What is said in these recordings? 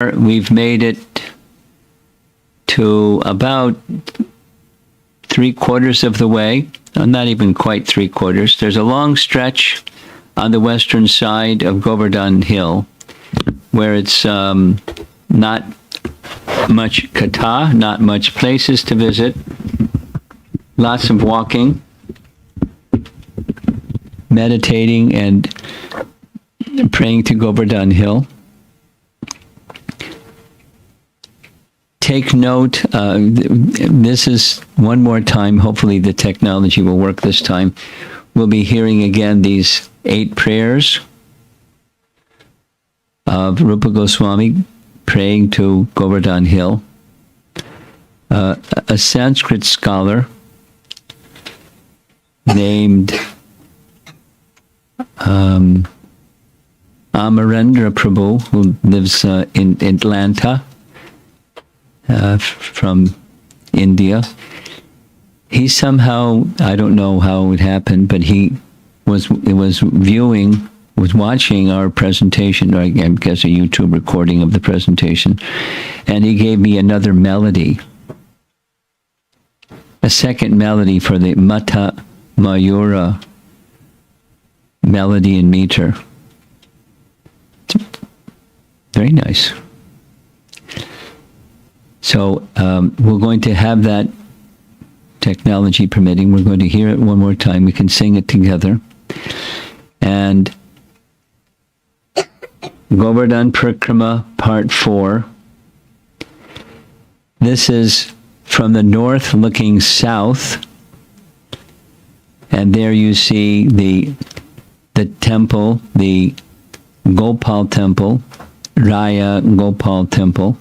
We've made it to about 3/4 of the way, not even quite 3/4. There's a long stretch on the western side of Govardhan Hill where it's not much kata, not much places to visit, lots of walking, meditating, and praying to Govardhan Hill. Take note, this is one more time, hopefully the technology will work this time. We'll be hearing again these 8 prayers of Rupa Goswami praying to Govardhan Hill. A Sanskrit scholar named Amarendra Prabhu, who lives in Atlanta, from India. He somehow, I don't know how it happened, but he was watching our presentation, or I guess a YouTube recording of the presentation, and he gave me another melody, a second melody for the Mata Mayura melody and meter. Very nice. So we're going to have that, technology permitting. We're going to hear it one more time. We can sing it together. And Govardhana Parikrama Part 4. This is from the north looking south. And there you see the temple, the Gopal temple, Raya Gopal temple,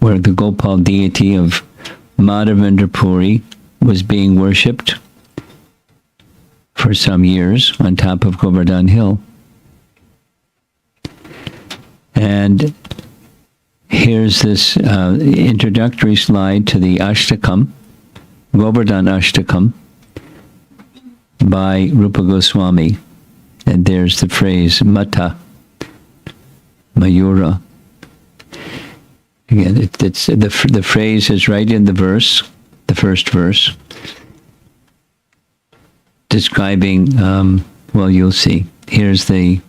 where the Gopal deity of Madhavendra Puri was being worshipped for some years on top of Govardhan Hill. And here's this introductory slide to the Ashtakam, Govardhan Ashtakam, by Rupa Goswami. And there's the phrase Mata Mayura. Again, it's the phrase is right in the verse, the first verse, describing, well, you'll see. Here's the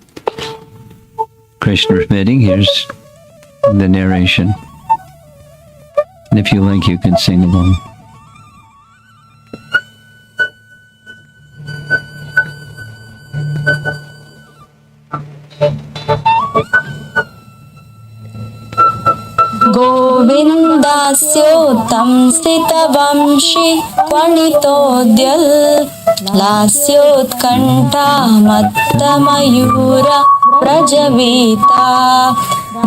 Krishna permitting, here's the narration. And if you like, you can sing along. गोविन्दास्योत्तं स्थितवंशी क्वणितोद्यल् लास्योत्कण्ठा मत्तमयूर व्रजवीता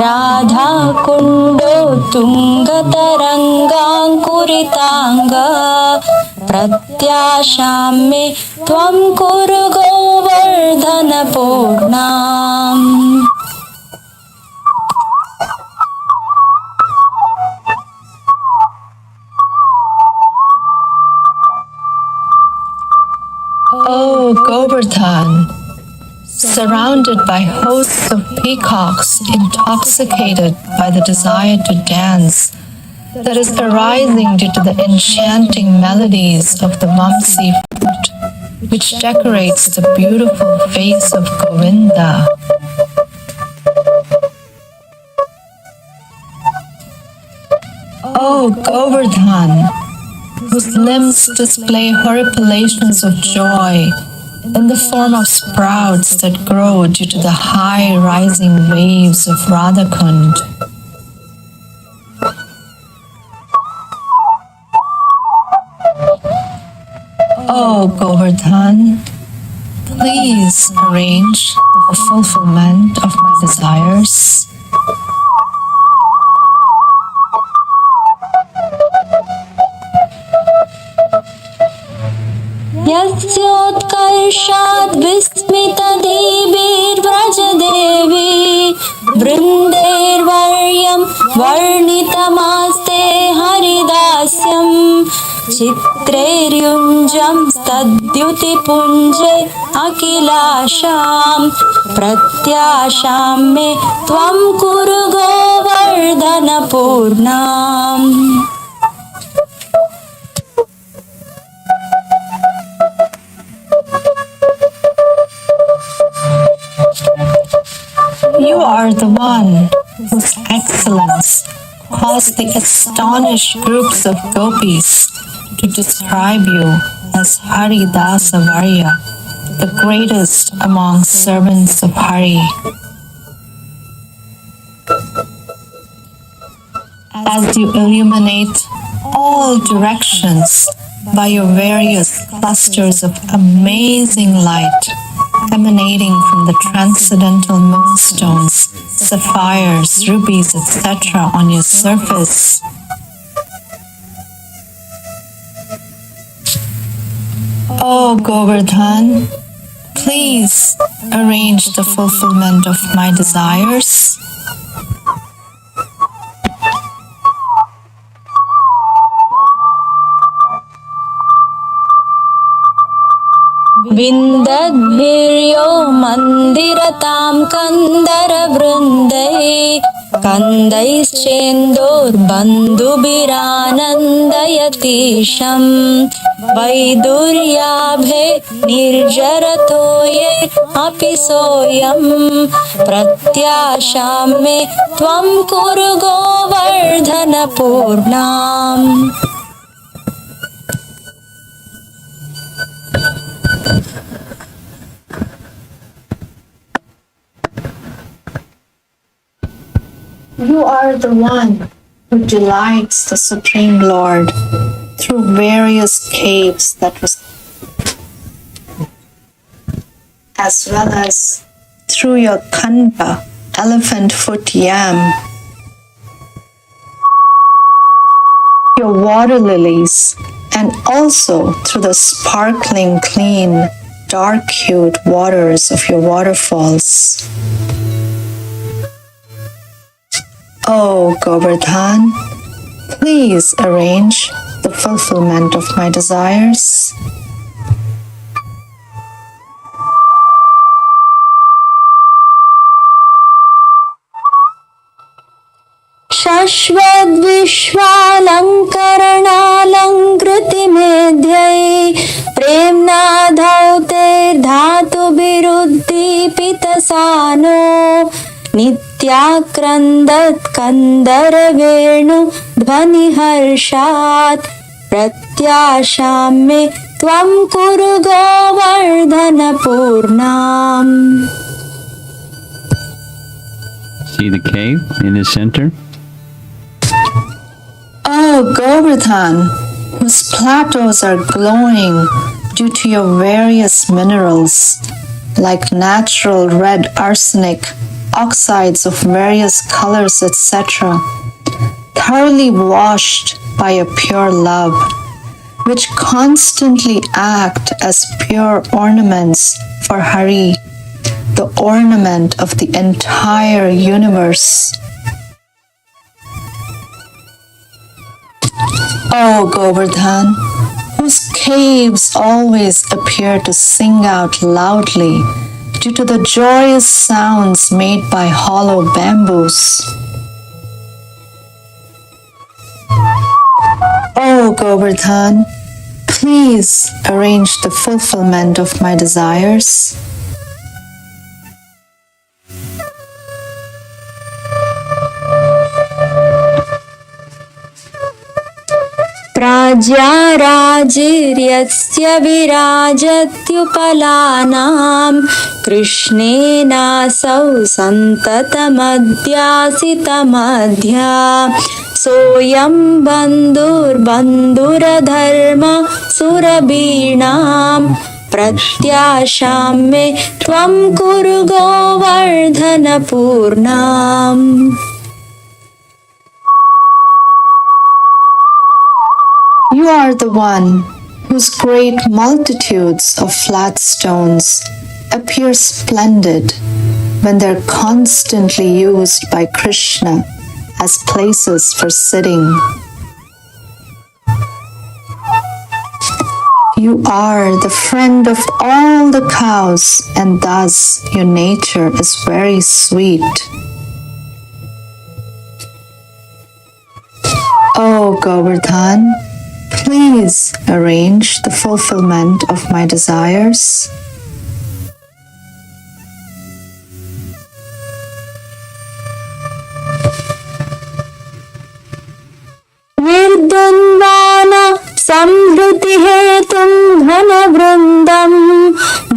राधाकुण्डो तुङ्गतरङ्गाङ्कुरिताङ्ग प्रत्याशां मे त्वं कुरु गोवर्धनपूर्णाम्. O Govardhan, surrounded by hosts of peacocks intoxicated by the desire to dance that is arising due to the enchanting melodies of the Vamsi flute, which decorates the beautiful face of Govinda. O Govardhan, whose limbs display horripilations of joy in the form of sprouts that grow due to the high rising waves of Radhakund. O Govardhan, please arrange the fulfillment of my desires. यस्योत्कर्षाद् विस्मितदेवीर्व्रजदेवी वृन्दैर्वर्यं वर्णितमास्ते हरिदास्यं चित्रैर्युञ्जं तद्युतिपुञ्जे अखिलाशां प्रत्याशां मे त्वं कुरु Govardhan पूर्णाम्। You are the one whose excellence caused the astonished groups of Gopis to describe you as Hari Dasa Varya, the greatest among servants of Hari. As you illuminate all directions by your various clusters of amazing light emanating from the transcendental moonstones, sapphires, rubies, etc. on your surface. Oh Govardhan, please arrange the fulfillment of my desires. विन्दद्भिर्यो मन्दिरतां कन्दरवृन्दैः कन्दैश्चेन्दोर्बन्धुभिरानन्दयतीशं वैदुर्याभे निर्जरतो ये अपि सोऽयं प्रत्याशां मे त्वं कुरु Govardhan पूर्णाम्। You are the one who delights the Supreme Lord through various caves as well as through your kanpa, elephant foot yam, your water lilies, and also through the sparkling, clean, dark-hued waters of your waterfalls. Oh Govardhan, please arrange the fulfillment of my desires. शश्वद्विश्वालङ्करणालङ्कृतिमेध्यै प्रेम्णा धौतैर्धातुभिरुद्दीपितसानो नित्याक्रन्दत्कन्दरवेणु ध्वनिहर्षात् प्रत्याशां मे त्वं कुरु Govardhan पूर्णाम्। See the cave in the center? Oh Govardhan, whose plateaus are glowing due to your various minerals like natural red arsenic, oxides of various colors, etc., thoroughly washed by a pure love, which constantly act as pure ornaments for Hari, the ornament of the entire universe. Oh Govardhan, whose caves always appear to sing out loudly due to the joyous sounds made by hollow bamboos. Oh Govardhan, please arrange the fulfillment of my desires. प्राज्याराजिर्यस्य विराजत्युपलानां कृष्णेनासौ सन्ततमध्यासितमध्या सोऽयं बन्धुर्बन्धुरधर्म सुरबीणां प्रत्याशां मे त्वं कुरु Govardhan पूर्णाम्। You are the one whose great multitudes of flat stones appear splendid when they're constantly used by Krishna as places for sitting. You are the friend of all the cows, and thus your nature is very sweet. O Govardhan, please arrange the fulfillment of my desires. निर्द्वन्द्वाना संहृति हेतुं धनवृन्दं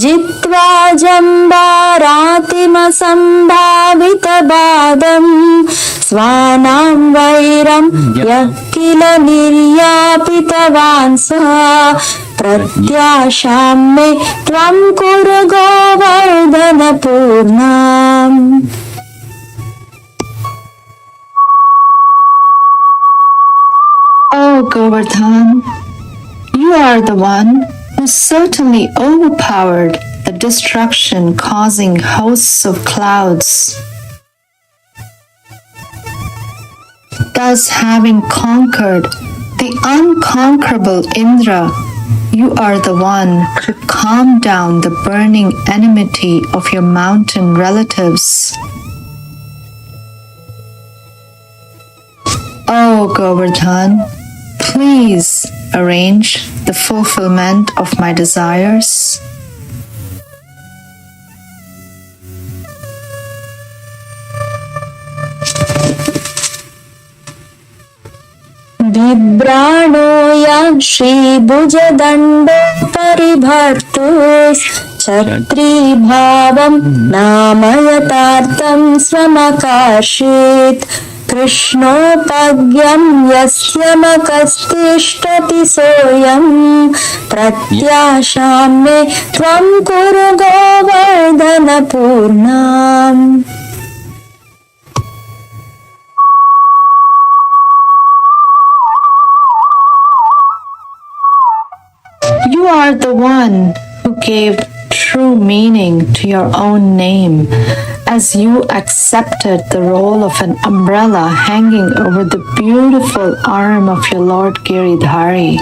जित्वा जम्बारातिमसम्भावितबादं स्वानां वैरं यः किल निर्यापितवान् सः प्रत्याशां मे त्वं कुरु Govardhan पूर्णाम्. O Govardhan, you are the one who certainly overpowered the destruction causing hosts of clouds. Thus, having conquered the unconquerable Indra, you are the one to calm down the burning enmity of your mountain relatives. O Govardhan, please arrange the fulfillment of my desires. बिभ्राणो यः श्रीभुजदण्डो परिभर्तुः छत्रीभावं नाम यथार्थं स्वमकार्षीत् कृष्णोपज्ञं यस्य मकस्तिष्ठति सोऽयं प्रत्याशां मे त्वं कुरु Govardhan पूर्णाम्. You are the one who gave true meaning to your own name, as you accepted the role of an umbrella hanging over the beautiful arm of your Lord Giridhari.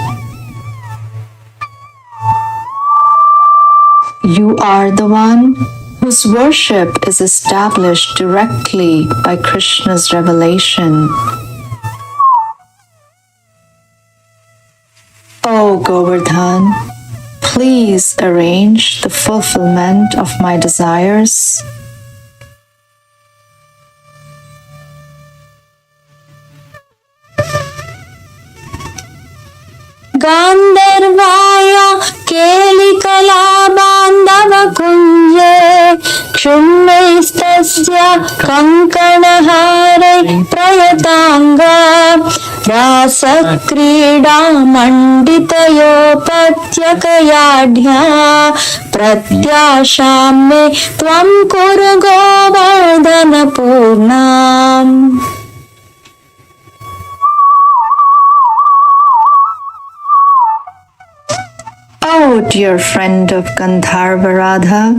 You are the one whose worship is established directly by Krishna's revelation. O Govardhan, please arrange the fulfillment of my desires. गान्धर्वाय केलिकलाबान्धवकुञ्जे क्षुण्णैस्तस्य कङ्कणहारै प्रयताङ्गा रासक्रीडामण्डितयोपत्यकयाढ्या प्रत्याशां मे त्वं कुरु Govardhan पूर्णाम्. Oh, dear friend of Gandharva Radha,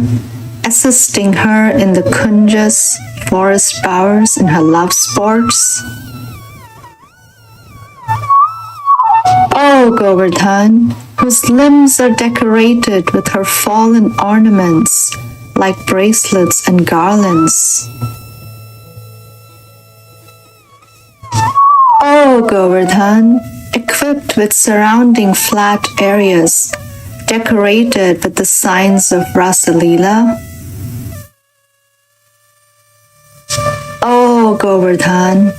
assisting her in the kunjas, forest bowers in her love sports. Oh, Govardhan, whose limbs are decorated with her fallen ornaments like bracelets and garlands. Oh, Govardhan, equipped with surrounding flat areas decorated with the signs of Rasalila. Oh, Govardhan,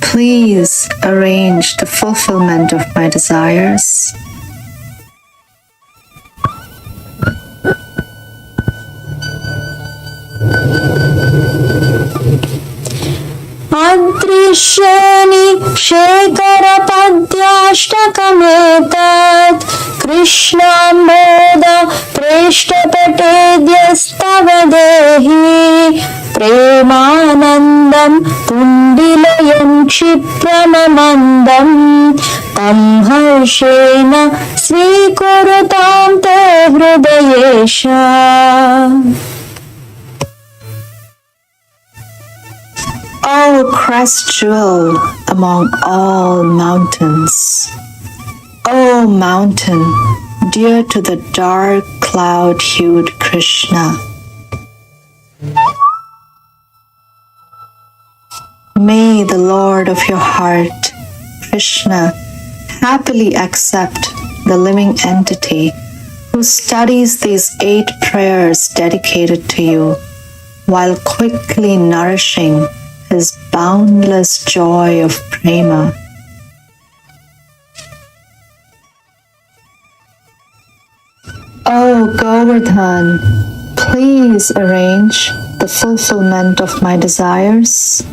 please arrange the fulfillment of my desires. अदृश्यनि शेखरपद्याष्टकमेतत् कृष्णाम्बोध प्रेष्ठतटेद्यस्तव देहि प्रेमानन्दं तुण्डिलयं क्षिप्रममन्दं तं हर्षेण स्वीकुरुतां ते Hridayesh. O crest jewel among all mountains, O mountain dear to the dark cloud-hued Krishna. May the Lord of your heart, Krishna, happily accept the living entity who studies these 8 prayers dedicated to you, while quickly nourishing his boundless joy of prema. O Govardhan, please arrange the fulfillment of my desires.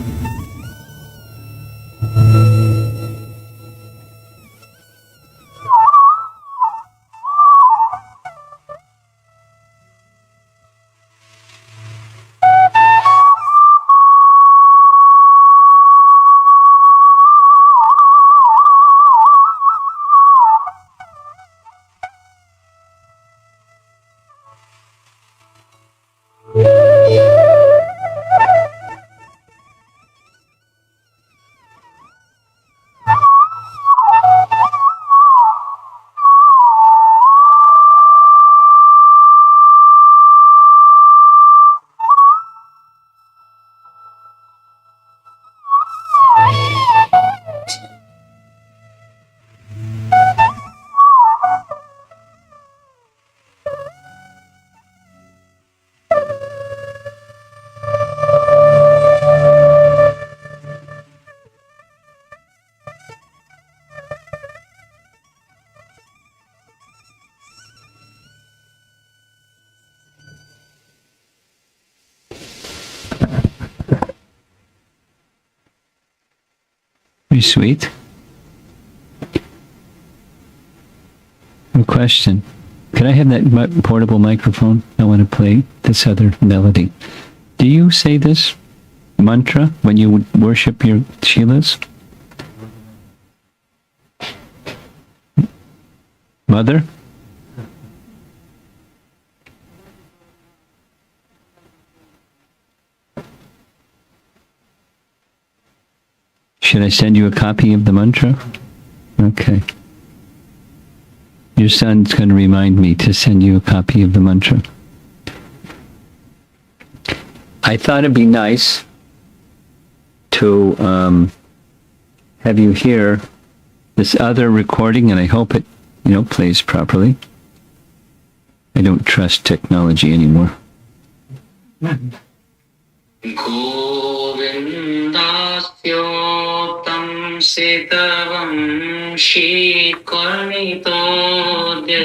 Very sweet. A question. Could I have that portable microphone? I want to play this other melody. Do you say this mantra when you worship your Shilas? Mother? Should I send you a copy of the mantra? Okay. Your son's going to remind me to send you a copy of the mantra. I thought it'd be nice to have you hear this other recording, and I hope it, plays properly. I don't trust technology anymore. Govindasyotam sitavam shikarnitodya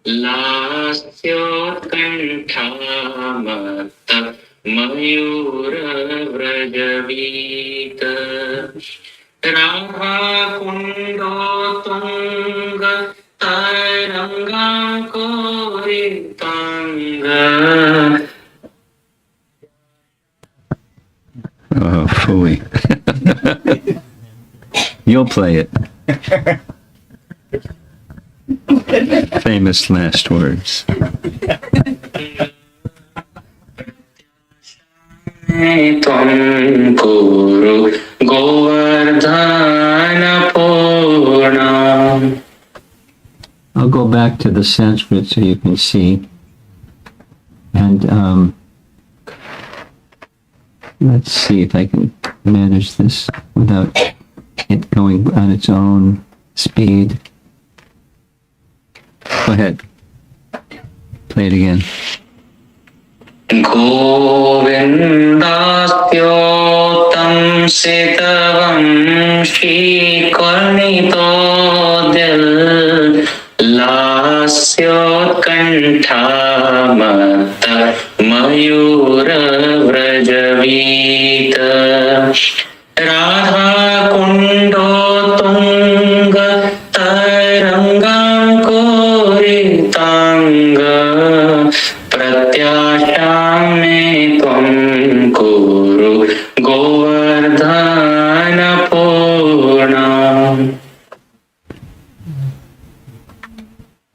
lasyot kanthamata mayura vrajavita Radhakundo tunga taranga koritanga. Oh, phooey. You'll play it. Famous last words. Tvam Guru Govardhana Parikrama. I'll go back to the Sanskrit so you can see. And let's see if I can manage this without it going on its own speed. Go ahead. Play it again. Govindasyotam sitavam shikarnitodya lasyot kanthamata mayura vrajavita Radhakundo tunga taranga koritanga pratyashame tvam kuru govardhana parikrama.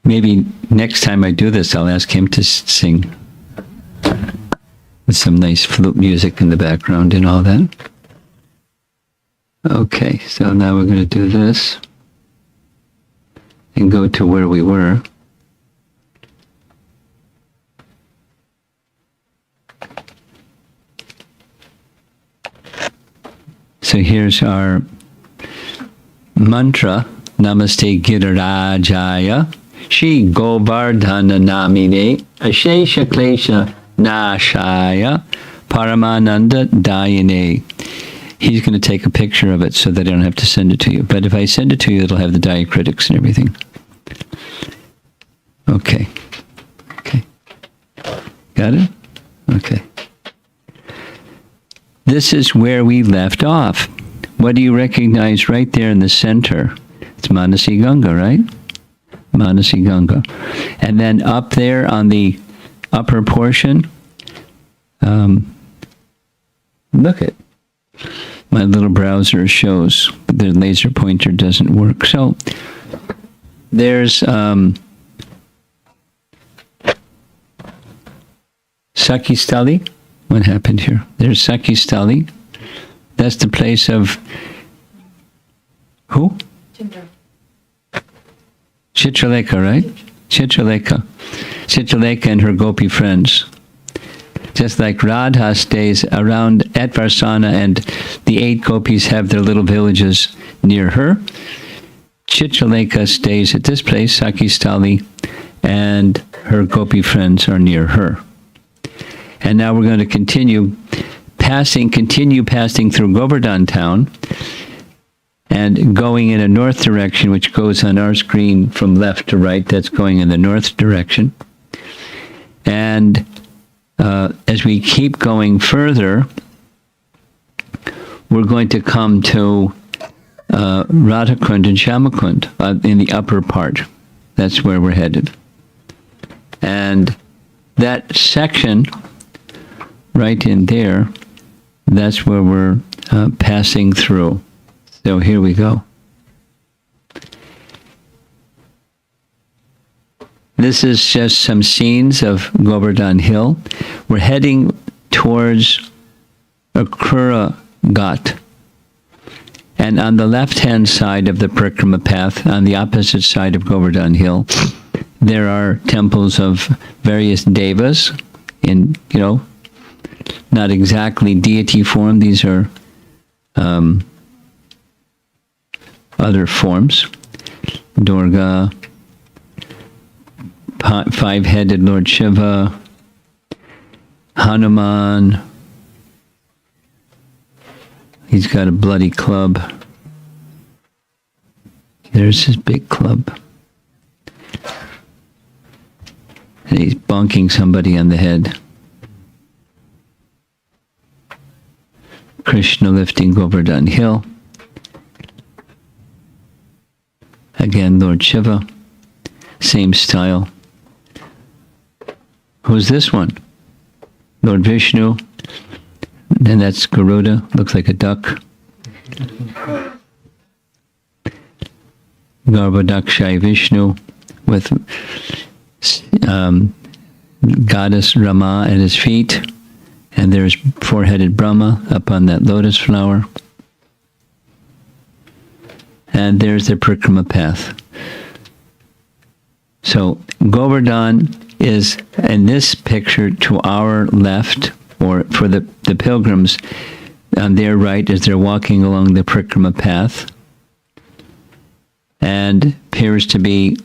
Maybe next time I do this, I'll ask him to sing with some nice flute music in the background and all that. Okay, so now we're going to do this. and go to where we were. So here's our mantra. Namaste Girirajaya Shri Govardhana Namine Ashesha Klesha Nashaya Paramananda Dayane. He's going to take a picture of it so that I don't have to send it to you. But if I send it to you, it'll have the diacritics and everything. Okay. Okay. Got it? Okay. This is where we left off. What do you recognize right there in the center? It's Manasi Ganga, right? Manasi Ganga. And then up there on the upper portion, look at my little browser shows the laser pointer doesn't work. So there's Sakistali. What happened here? There's Sakistali. That's the place of who? Chitralekha, right? Chitralekha. Chitralekha and her gopi friends. Just like Radha stays around at Varsana and the 8 gopis have their little villages near her, Chitralekha stays at this place, Sakistali, and her gopi friends are near her. And now we're going to continue passing through Govardhan town and going in a north direction, which goes on our screen from left to right. That's going in the north direction. And as we keep going further, we're going to come to Radhakund and Shamakund in the upper part. That's where we're headed. And that section right in there, that's where we're passing through. So here we go. This is just some scenes of Govardhan Hill. We're heading towards Akrura Ghat. And on the left-hand side of the Parikrama path, on the opposite side of Govardhan Hill, there are temples of various devas in, not exactly deity form. These are other forms. Durga, five-headed Lord Shiva, Hanuman. He's got a bloody club. There's his big club. And he's bonking somebody on the head. Krishna lifting Govardhan Hill. Again, Lord Shiva. Same style. Who's this one? Lord Vishnu. And that's Garuda. Looks like a duck. Garbhodakshai Vishnu with goddess Rama at his feet. And there's four-headed Brahma up on that lotus flower. And there's the Parikrama path. So Govardhan is in this picture to our left, or for the pilgrims on their right as they're walking along the Parikrama path. And appears to be,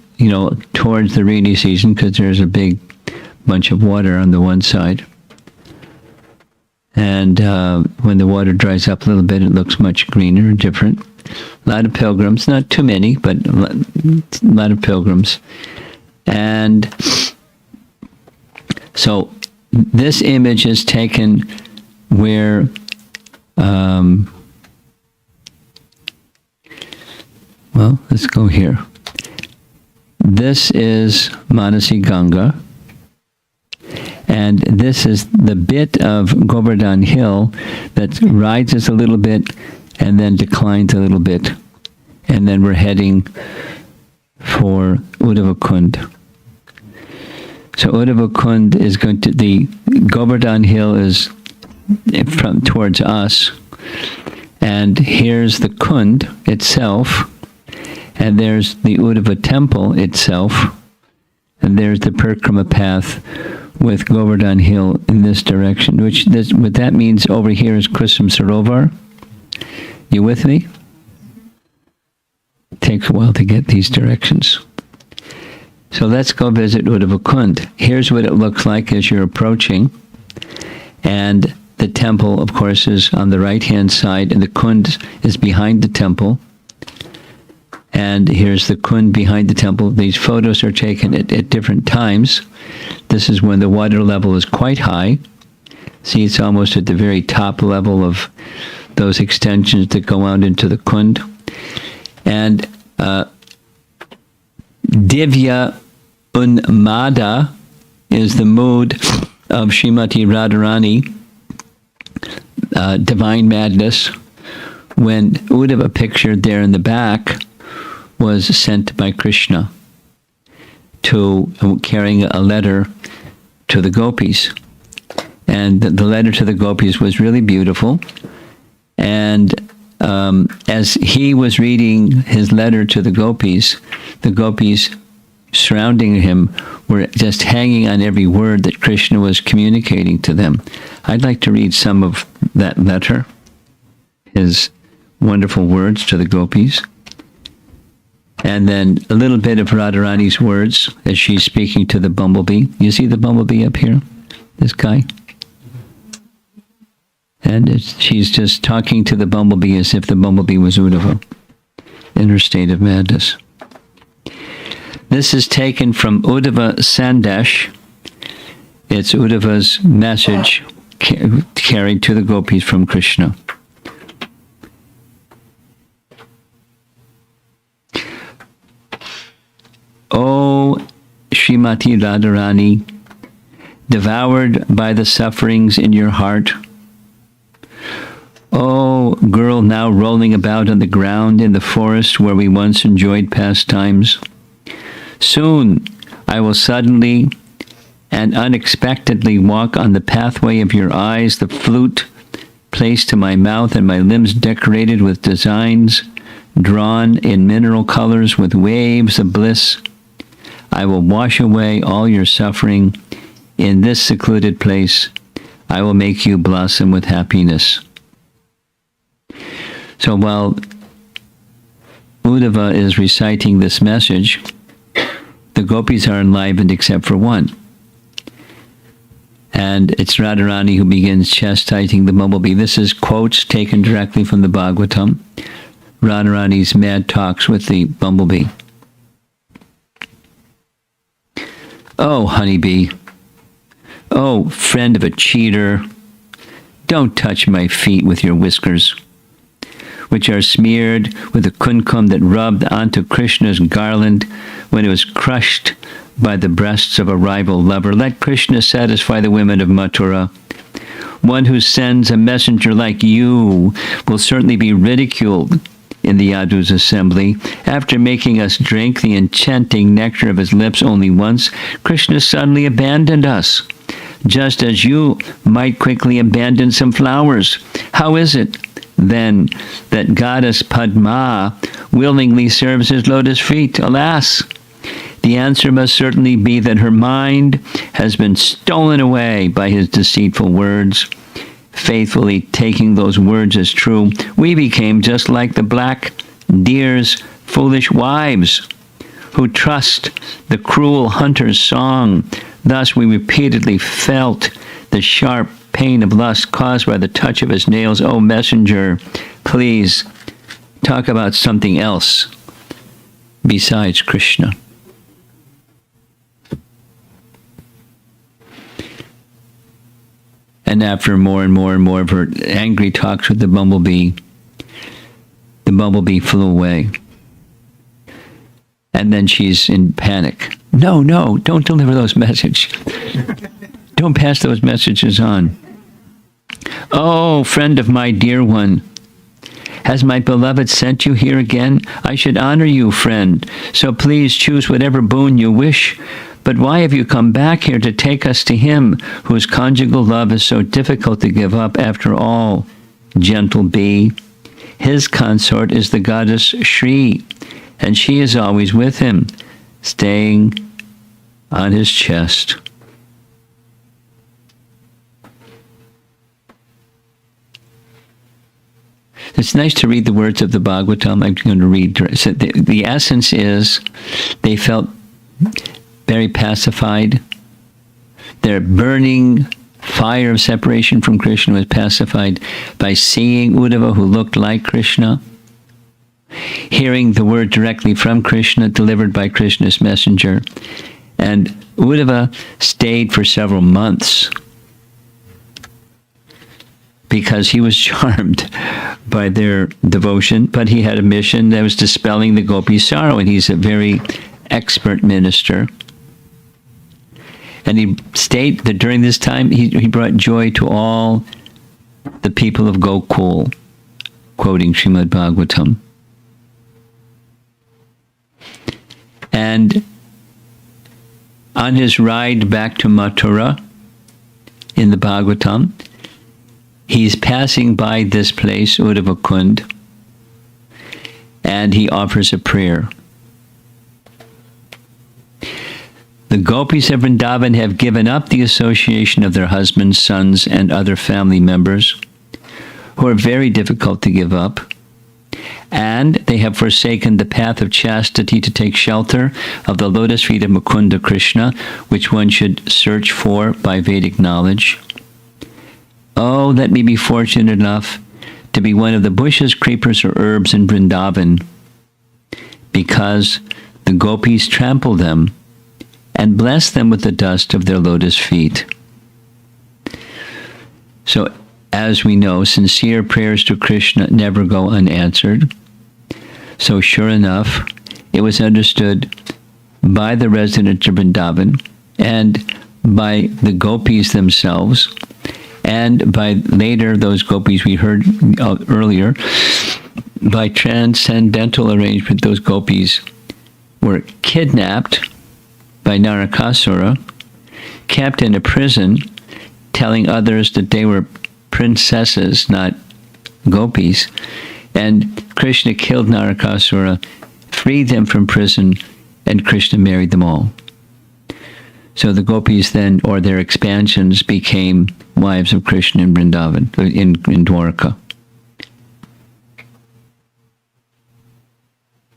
towards the rainy season because there's a big bunch of water on the one side. And when the water dries up a little bit, it looks much greener and different. A lot of pilgrims, not too many, but a lot of pilgrims. And so this image is taken where let's go here. This is Manasi Ganga. And this is the bit of Govardhan Hill that rises a little bit and then declines a little bit. And then we're heading for Uddava Kund. So Uddava Kund is going to, the Govardhan Hill is from towards us. And here's the Kund itself. And there's the Uddava temple itself, and there's the Parikrama path with Govardhan Hill in this direction, what that means over here is Kusum Sarovar. You with me? It takes a while to get these directions. So let's go visit Uddava Kund. Here's what it looks like as you're approaching. And the temple, of course, is on the right-hand side, and the Kund is behind the temple. And here's the Kund behind the temple. These photos are taken at different times. This is when the water level is quite high. See, it's almost at the very top level of those extensions that go out into the Kund. And Divya Unmada is the mood of Srimati Radharani, divine madness, when Uddava, pictured there in the back, was sent by Krishna to carrying a letter to the Gopis. And the letter to the Gopis was really beautiful. And as he was reading his letter to the Gopis surrounding him were just hanging on every word that Krishna was communicating to them. I'd like to read some of that letter, his wonderful words to the Gopis. And then a little bit of Radharani's words as she's speaking to the bumblebee. You see the bumblebee up here? This guy? And she's just talking to the bumblebee as if the bumblebee was Uddava in her state of madness. This is taken from Uddava Sandesh. It's Uddava's message carried to the Gopis from Krishna. O Srimati Radharani, devoured by the sufferings in your heart, O girl now rolling about on the ground in the forest where we once enjoyed pastimes, soon I will suddenly and unexpectedly walk on the pathway of your eyes, the flute placed to my mouth and my limbs decorated with designs drawn in mineral colors with waves of bliss. I will wash away all your suffering in this secluded place. I will make you blossom with happiness. So while Uddava is reciting this message, the Gopis are enlivened except for one. And it's Radharani who begins chastising the bumblebee. This is quotes taken directly from the Bhagavatam. Radharani's mad talks with the bumblebee. Oh, honeybee. Oh, friend of a cheater. Don't touch my feet with your whiskers, which are smeared with the kumkum that rubbed onto Krishna's garland when it was crushed by the breasts of a rival lover. Let Krishna satisfy the women of Mathura. One who sends a messenger like you will certainly be ridiculed in the Yadu's assembly. After making us drink the enchanting nectar of his lips only once, Krishna suddenly abandoned us, just as you might quickly abandon some flowers. How is it, then, that goddess Padma willingly serves his lotus feet? Alas! The answer must certainly be that her mind has been stolen away by his deceitful words. Faithfully taking those words as true, we became just like the black deer's foolish wives, who trust the cruel hunter's song. Thus we repeatedly felt the sharp pain of lust caused by the touch of his nails. O messenger, please talk about something else besides Krishna. And after more and more and more of her angry talks with the bumblebee flew away. And then she's in panic. No, don't deliver those messages. Don't pass those messages on. Oh, friend of my dear one, has my beloved sent you here again? I should honor you, friend, so please choose whatever boon you wish. But why have you come back here to take us to him whose conjugal love is so difficult to give up? After all, gentle bee, his consort is the goddess Shri, and she is always with him, staying on his chest. It's nice to read the words of the Bhagavatam. I'm going to read. So the essence is they felt very pacified. Their burning fire of separation from Krishna was pacified by seeing Uddava, who looked like Krishna, hearing the word directly from Krishna, delivered by Krishna's messenger. And Uddava stayed for several months because he was charmed by their devotion, but he had a mission that was dispelling the gopis' sorrow, and he's a very expert minister. And he stayed that during this time, he brought joy to all the people of Gokul, quoting Srimad-Bhagavatam. And on his ride back to Mathura in the Bhagavatam, he's passing by this place, Uddava Kund, and he offers a prayer. The gopis of Vrindavan have given up the association of their husbands, sons, and other family members, who are very difficult to give up, and they have forsaken the path of chastity to take shelter of the lotus feet of Mukunda Krishna, which one should search for by Vedic knowledge. Oh, let me be fortunate enough to be one of the bushes, creepers, or herbs in Vrindavan, because the gopis trample them and bless them with the dust of their lotus feet. So, as we know, sincere prayers to Krishna never go unanswered. So sure enough, it was understood by the residents of Vrindavan and by the gopis themselves, and by later those gopis we heard earlier, by transcendental arrangement, those gopis were kidnapped by Narakasura, kept in a prison, telling others that they were princesses, not gopis. And Krishna killed Narakasura, freed them from prison, and Krishna married them all. So the gopis then, or their expansions, became wives of Krishna in Vrindavan, in Dwarka.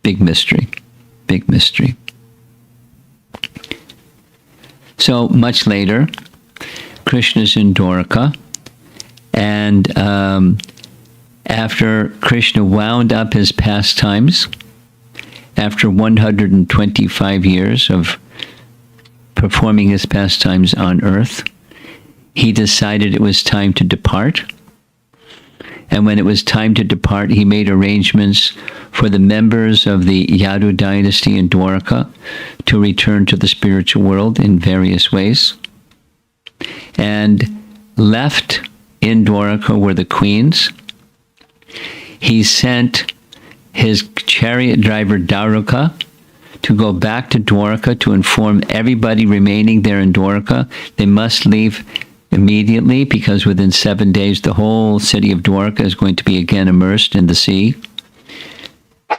Big mystery. Big mystery. So much later, Krishna's in Dwarka, and after Krishna wound up his pastimes, after 125 years of performing his pastimes on earth, he decided it was time to depart. And when it was time to depart, he made arrangements for the members of the Yadu dynasty in Dwarka to return to the spiritual world in various ways. And left in Dwarka were the queens. He sent his chariot driver Daruka to go back to Dwarka to inform everybody remaining there in Dwarka they must leave immediately, because within 7 days the whole city of Dwarka is going to be again immersed in the sea.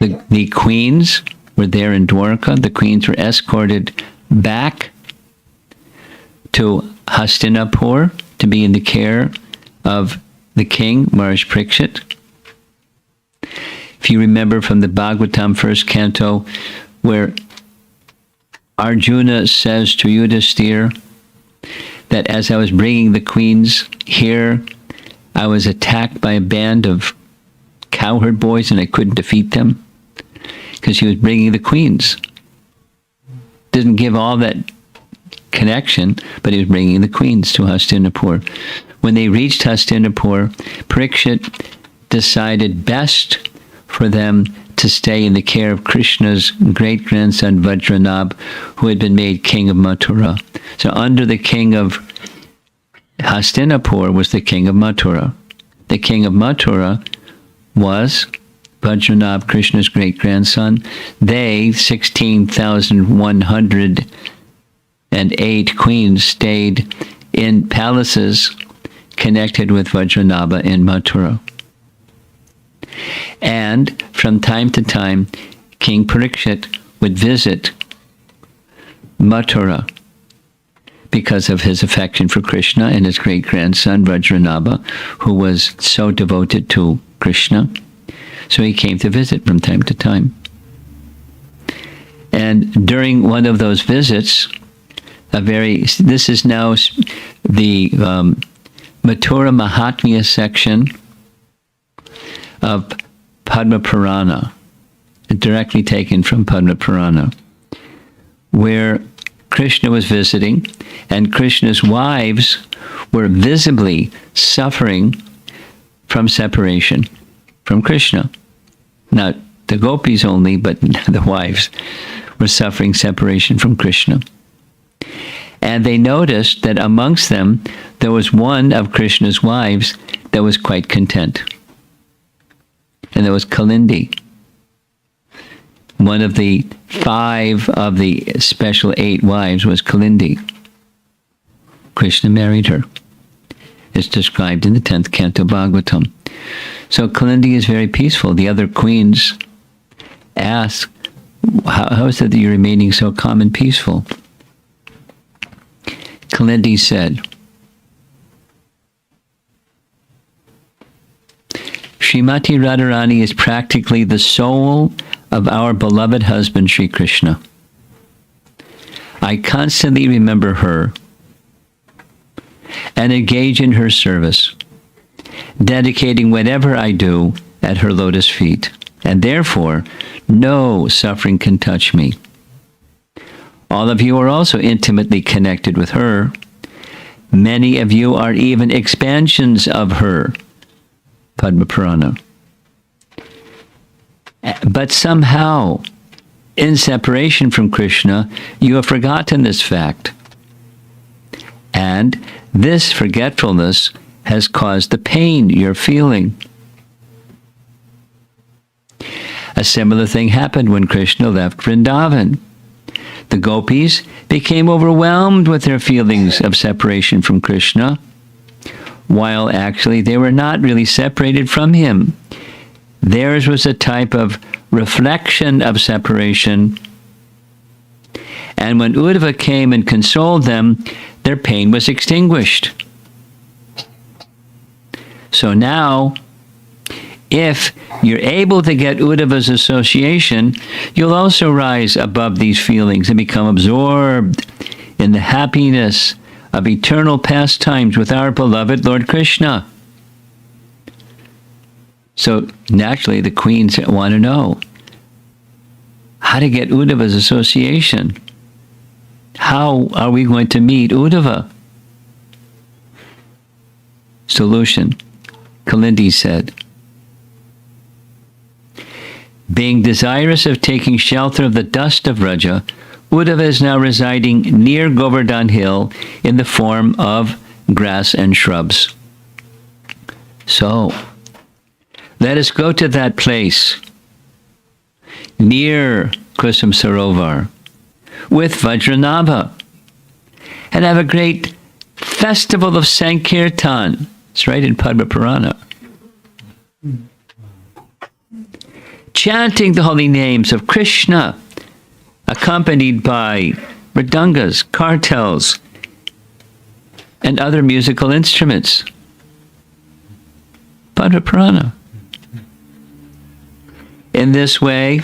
The queens were there in Dwarka. The queens were escorted back to Hastinapur to be in the care of the king, Maharaj Parikshit. If you remember from the Bhagavatam first canto, where Arjuna says to Yudhisthira that as I was bringing the queens here, I was attacked by a band of cowherd boys and I couldn't defeat them because he was bringing the queens. Didn't give all that connection, but he was bringing the queens to Hastinapur. When they reached Hastinapur, Parikshit decided best for them to stay in the care of Krishna's great-grandson Vajranabh, who had been made king of Mathura. So under the king of Hastinapur was the king of Mathura. The king of Mathura was Vajranabh, Krishna's great-grandson. They, 16,108 queens, stayed in palaces connected with Vajranabha in Mathura. And from time to time, King Parikshit would visit Mathura because of his affection for Krishna and his great-grandson Vajranabha, who was so devoted to Krishna. So he came to visit from time to time. And during one of those visits, this is now the Mathura Mahatmya section of Padma Purana, directly taken from Padma Purana, where Krishna was visiting, and Krishna's wives were visibly suffering from separation from Krishna. Not the gopis only, but the wives were suffering separation from Krishna. And they noticed that amongst them, there was one of Krishna's wives that was quite content. And that was Kalindi. One of the 5 of the special 8 wives was Kalindi. Krishna married her. It's described in the 10th canto Bhagavatam. So Kalindi is very peaceful. The other queens ask, how is it that you're remaining so calm and peaceful? Kalindi said, Srimati Radharani is practically the soul of our beloved husband, Sri Krishna. I constantly remember her and engage in her service, dedicating whatever I do at her lotus feet, and therefore no suffering can touch me. All of you are also intimately connected with her. Many of you are even expansions of her. Padma Purana. But somehow, in separation from Krishna, you have forgotten this fact. And this forgetfulness has caused the pain you're feeling. A similar thing happened when Krishna left Vrindavan. The gopis became overwhelmed with their feelings of separation from Krishna, while actually they were not really separated from him. Theirs was a type of reflection of separation. And when Uddava came and consoled them, their pain was extinguished. So now, if you're able to get Uddava's association, you'll also rise above these feelings and become absorbed in the happiness of eternal pastimes with our beloved Lord Krishna. So naturally, the queens want to know how to get Uddava's association. How are we going to meet Uddava? Solution. Kalindi said, being desirous of taking shelter of the dust of Vraja, Uddava is now residing near Govardhan Hill in the form of grass and shrubs. So, let us go to that place near Kusum Sarovar with Vajranabha and have a great festival of Sankirtan. It's right in Padma Purana. Chanting the holy names of Krishna, accompanied by mridangas, kartals, and other musical instruments. Padma Purana. In this way,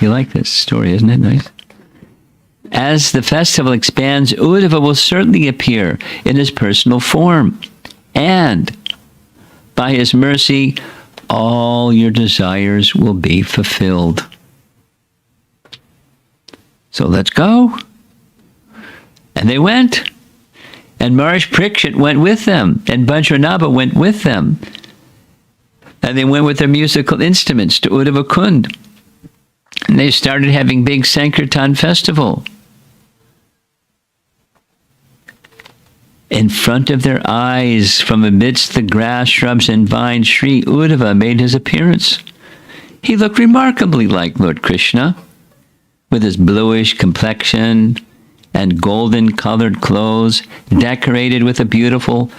you like this story, isn't it nice? As the festival expands, Uddava will certainly appear in his personal form. And by his mercy, all your desires will be fulfilled. So let's go. And they went. And Maharishi Parikshit went with them. And Vajranabha went with them. And they went with their musical instruments to Uddava Kund. And they started having big Sankirtan festival. In front of their eyes, from amidst the grass, shrubs, and vines, Sri Uddava made his appearance. He looked remarkably like Lord Krishna, with his bluish complexion and golden-colored clothes, decorated with a beautiful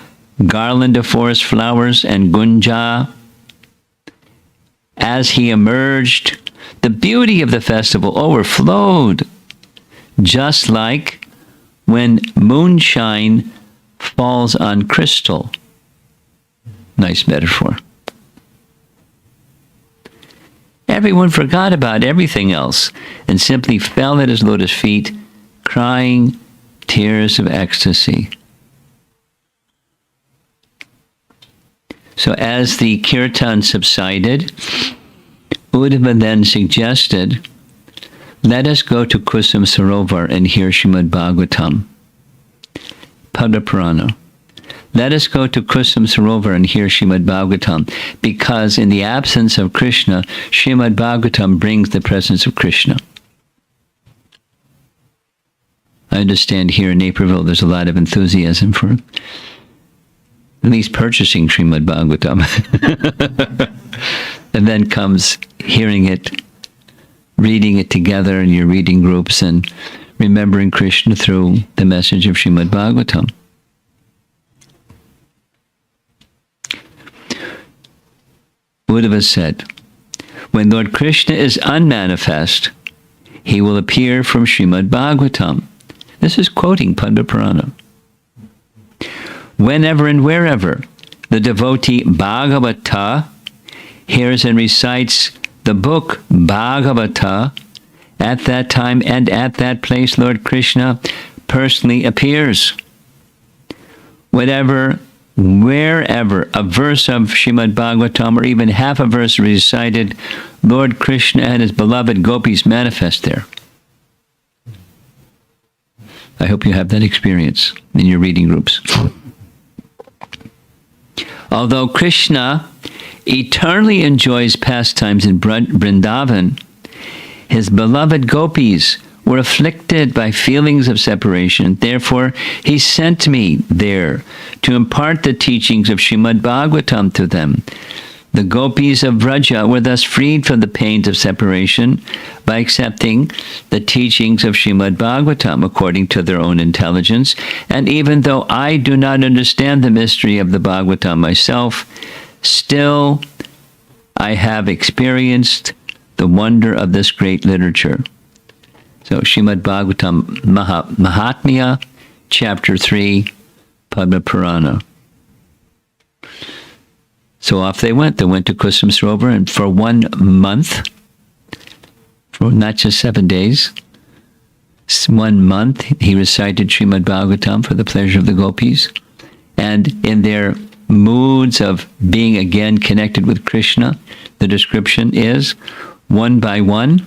garland of forest flowers and gunja. As he emerged, the beauty of the festival overflowed, just like when moonshine falls on crystal. Nice metaphor. Everyone forgot about everything else and simply fell at his lotus feet, crying tears of ecstasy. So as the kirtan subsided, Uddava then suggested, let us go to Kusum Sarovar and hear Srimad-Bhagavatam. Padma-purana. Let us go to Kusum Sarovar and hear Srimad-Bhagavatam, because in the absence of Krishna, Srimad-Bhagavatam brings the presence of Krishna. I understand here in Naperville there's a lot of enthusiasm for at least purchasing Srimad-Bhagavatam. And then comes hearing it, reading it together in your reading groups, and remembering Krishna through the message of Srimad-Bhagavatam. Uddava said, when Lord Krishna is unmanifest, he will appear from Srimad-Bhagavatam. This is quoting Padma-purana. Whenever and wherever the devotee Bhagavata hears and recites the book Bhagavata, at that time and at that place Lord Krishna personally appears. Wherever a verse of Srimad-Bhagavatam or even half a verse recited, Lord Krishna and his beloved gopis manifest there. I hope you have that experience in your reading groups. Although Krishna eternally enjoys pastimes in Vrindavan, his beloved gopis were afflicted by feelings of separation. Therefore, he sent me there to impart the teachings of Srimad-Bhagavatam to them. The gopis of Vraja were thus freed from the pains of separation by accepting the teachings of Srimad-Bhagavatam according to their own intelligence. And even though I do not understand the mystery of the Bhagavatam myself, still I have experienced the wonder of this great literature. So Srimad-Bhagavatam Mahatmya, Chapter 3, Padma-purana. So off they went. They went to Kusum Sarovar, and for 1 month, for not just 7 days, 1 month, he recited Srimad-Bhagavatam for the pleasure of the gopis. And in their moods of being again connected with Krishna, the description is, one by one,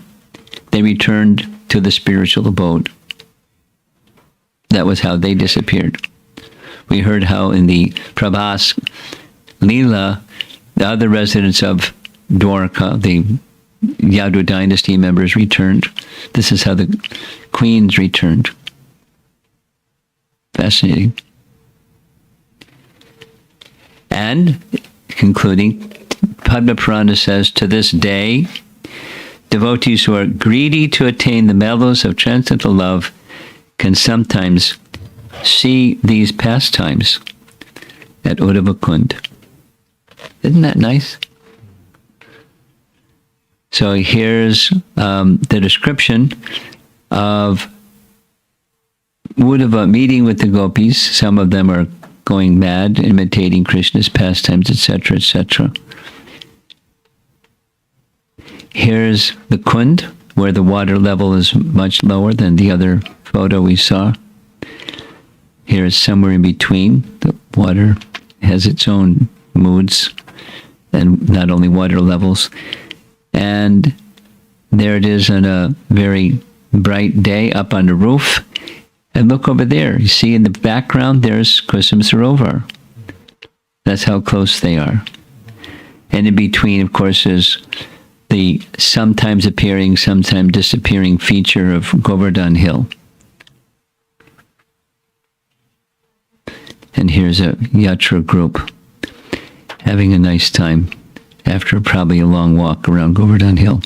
they returned to the spiritual abode. That was how they disappeared. We heard how in the Prabhas Leela, the other residents of Dwarka, the Yadu dynasty members, returned. This is how the queens returned. Fascinating. And, concluding, Padma-purana says, to this day, devotees who are greedy to attain the mellows of transcendental love can sometimes see these pastimes at Uddava Kund. Isn't that nice? So here's the description of Uddava meeting with the gopis. Some of them are going mad, imitating Krishna's pastimes, etc., etc. Here's the Kund, where the water level is much lower than the other photo we saw. Here is somewhere in between. The water has its own moods, and not only water levels. And there it is on a very bright day up on the roof. And look over there. You see in the background, there's Kusum Sarovar. That's how close they are. And in between, of course, is the sometimes appearing, sometimes disappearing feature of Govardhan Hill. And here's a yatra group having a nice time after probably a long walk around Govardhan Hill.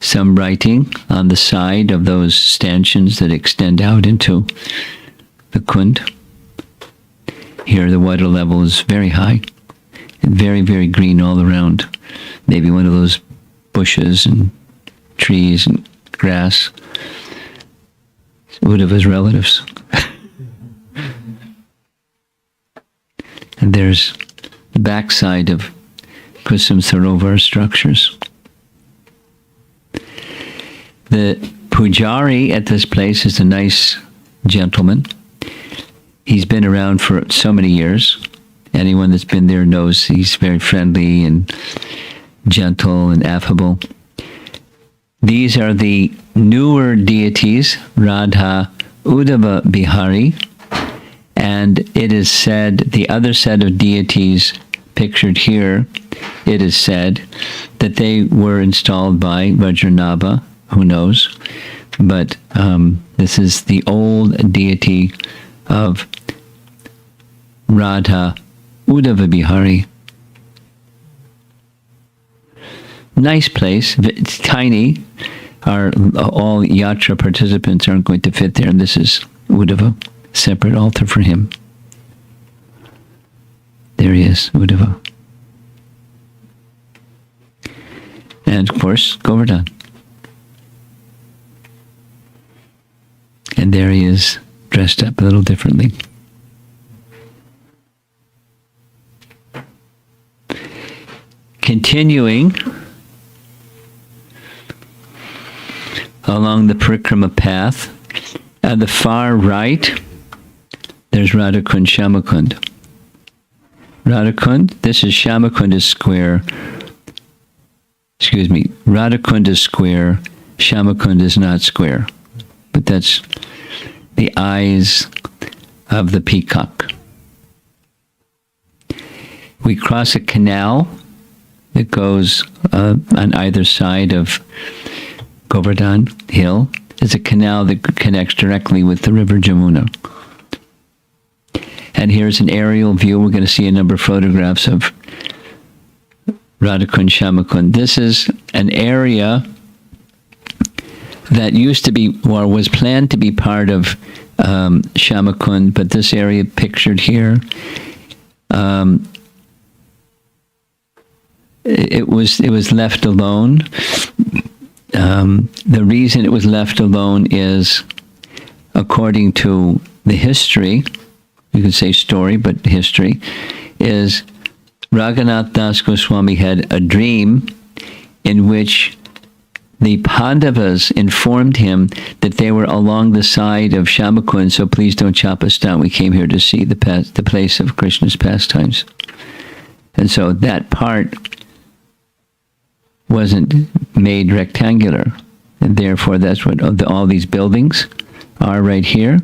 some writing on the side of those stanchions that extend out into the Kund. Here the water level is very high and very, very green all around. Maybe one of those bushes and trees and grass. Uddava's relatives. And there's the backside of Kusum Sarovar structures. The pujari at this place is a nice gentleman. He's been around for so many years. Anyone that's been there knows he's very friendly and gentle and affable. These are the newer deities, Radha Uddava Bihari, and it is said, the other set of deities pictured here, it is said that they were installed by Vajranabha, who knows, but this is the old deity of Radha Uddava Bihari. Nice place. It's tiny. All yatra participants aren't going to fit there, and this is Uddava, separate altar for him. There he is, Uddava. And of course, Govardhan. And there he is, dressed up a little differently. Continuing along the Parikrama path, at the far right, there's Radhakund, Shamakund. Radhakund, this is Shamakund is square. Excuse me, Radhakund is square, Shamakund is not square. But that's the eyes of the peacock. We cross a canal that goes on either side of Govardhan Hill. It's a canal that connects directly with the river Jamuna. And here's an aerial view. We're going to see a number of photographs of Radhakund, Shamakund. This is an area that used to be, or was planned to be part of Shamakund, but this area pictured here, it was left alone. The reason it was left alone is, according to the history, you could say story, but history, is Raghunath Das Goswami had a dream in which the Pandavas informed him that they were along the side of Shamakund, so please don't chop us down. We came here to see the place of Krishna's pastimes. And so that part wasn't made rectangular. And therefore, that's what all these buildings are right here.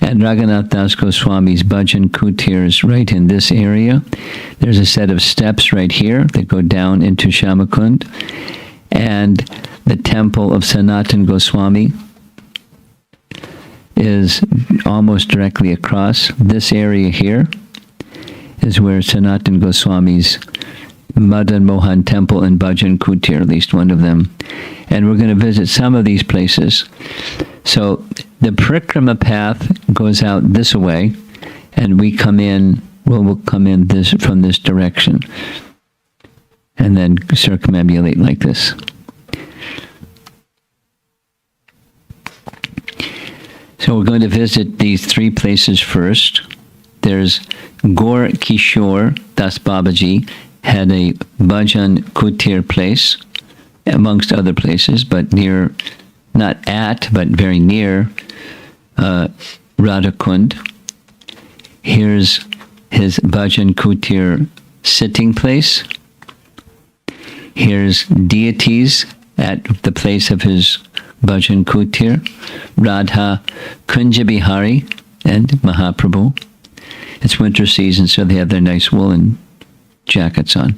And Raghunath Das Goswami's Bhajan Kutir is right in this area. There's a set of steps right here that go down into Shamakund. And the temple of Sanatan Goswami is almost directly across. This area here is where Sanatan Goswami's Madan Mohan temple and Bhajan Kutir, at least one of them. And we're going to visit some of these places. So the Parikrama path goes out this way, and we come in, we'll come in from this direction, and then circumambulate like this. So we're going to visit these three places first. There's Gaur Kishore Das Babaji had a Bhajan Kutir place, amongst other places, but near, not at, but very near Radhakund. Here's his Bhajan Kutir sitting place. Here's deities at the place of his Bhajan Kutir, Radha Kunja Bihari and Mahaprabhu. It's winter season, so they have their nice woolen jackets on.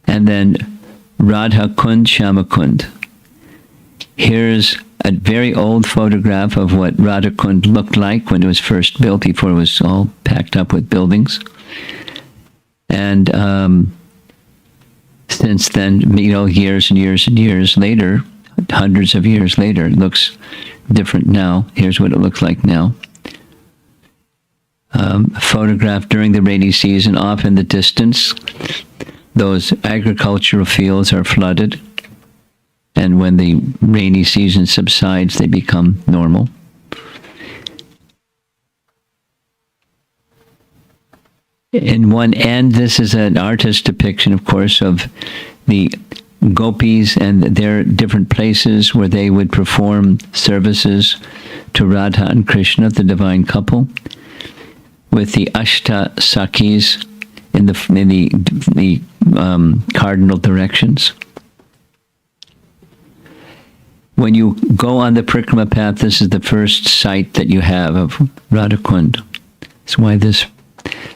And then Radhakund, Shamakund. Here's a very old photograph of what Radhakund looked like when it was first built, before it was all packed up with buildings. And since then, years and years and years later, hundreds of years later, it looks different now. Here's what it looks like now. Photographed during the rainy season, off in the distance, those agricultural fields are flooded, and when the rainy season subsides, they become normal. In one end, this is an artist's depiction, of course, of the Gopis and their different places where they would perform services to Radha and Krishna, the divine couple, with the Ashtakams in the cardinal directions. When you go on the Parikrama path, this is the first sight that you have of Radhakund. That's why this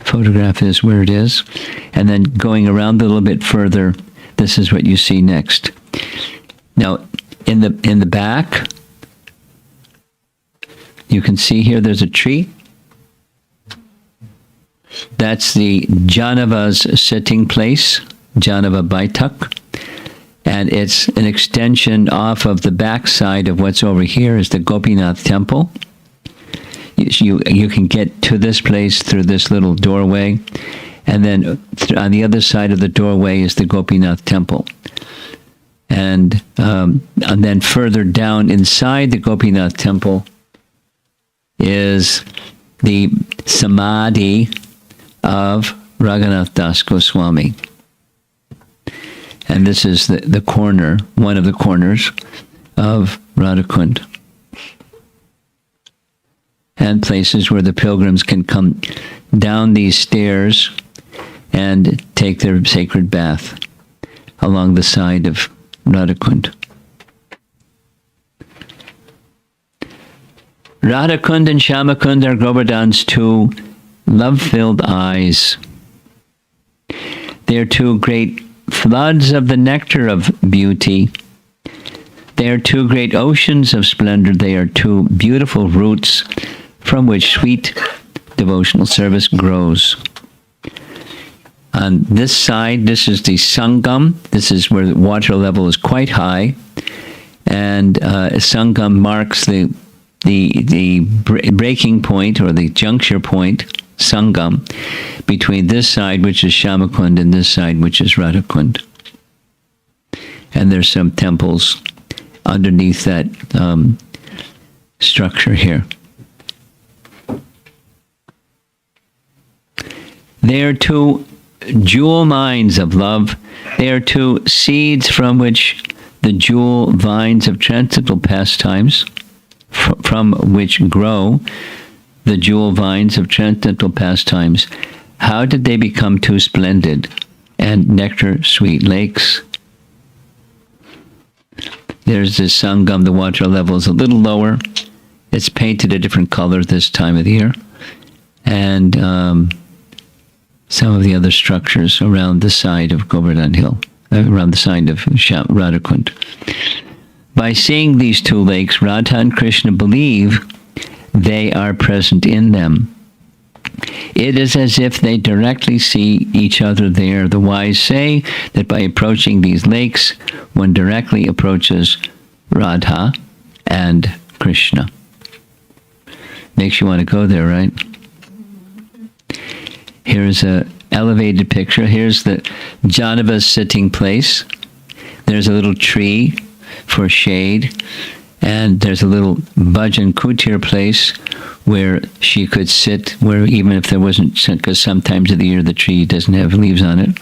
photograph is where it is. And then going around a little bit further, this is what you see next. Now, in the back, you can see here there's a tree. That's the Janava's sitting place, Janava Baitak. And it's an extension off of the backside of what's over here is the Gopinath temple. You can get to this place through this little doorway, and then on the other side of the doorway is the Gopinath temple. And then further down inside the Gopinath temple is the Samadhi of Raghunath Das Goswami. And this is the corner, one of the corners of Radhakund. And places where the pilgrims can come down these stairs and take their sacred bath along the side of Radhakund. Radhakund and Shamakund are Govardhan's two love-filled eyes. They are two great floods of the nectar of beauty. They are two great oceans of splendor. They are two beautiful roots from which sweet devotional service grows. On this side, this is the Sangam. This is where the water level is quite high. And Sangam marks the breaking point or the juncture point, Sangam, between this side, which is Shamakund, and this side, which is Radhakund. And there's some temples underneath that structure here. They are two jewel mines of love. They are two seeds from which the jewel vines of transcendental pastimes, from which grow the jewel vines of transcendental pastimes. How did they become two splendid and nectar-sweet lakes? There's the Sangam, the water level is a little lower. It's painted a different color this time of the year. And some of the other structures around the side of Govardhan Hill, around the side of Radhakund. By seeing these two lakes, Radha and Krishna believe they are present in them. It is as if they directly see each other there. The wise say that by approaching these lakes, one directly approaches Radha and Krishna. Makes you want to go there, right? Here's an elevated picture. Here's the Janava's sitting place. There's a little tree for shade, and there's a little bhajan kutir place where she could sit, where even if there wasn't, because sometimes of the year the tree doesn't have leaves on it,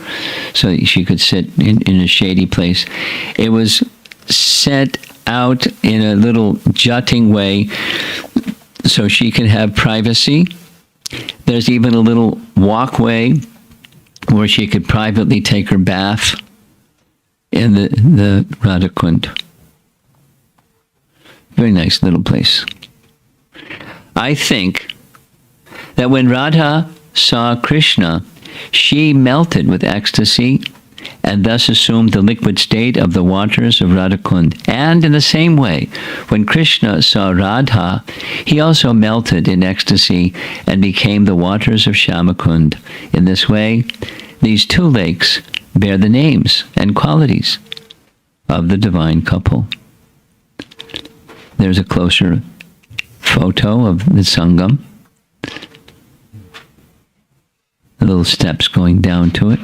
so she could sit in a shady place. It was set out in a little jutting way so she could have privacy. There's even a little walkway where she could privately take her bath in the Radhakund. Very nice little place. I think that when Radha saw Krishna, she melted with ecstasy and thus assumed the liquid state of the waters of Radhakund. And in the same way, when Krishna saw Radha, he also melted in ecstasy and became the waters of Shamakund. In this way, these two lakes bear the names and qualities of the divine couple. There's a closer photo of the Sangam. The little steps going down to it.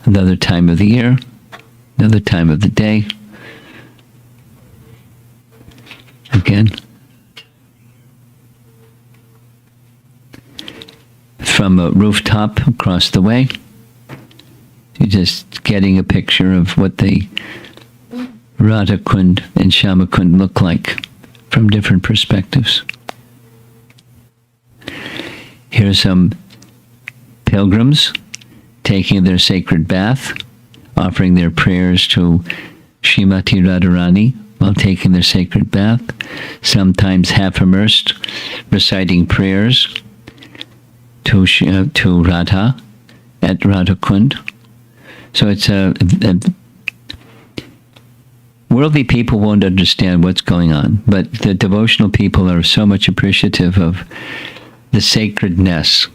Another time of the year, another time of the day. Again. From a rooftop across the way, you're just getting a picture of what the Radhakund and Shamakund look like from different perspectives. Here are some pilgrims taking their sacred bath, offering their prayers to Srimati Radharani while taking their sacred bath, sometimes half immersed, reciting prayers to Radha at Radhakund. So it's worldly people won't understand what's going on, but the devotional people are so much appreciative of the sacredness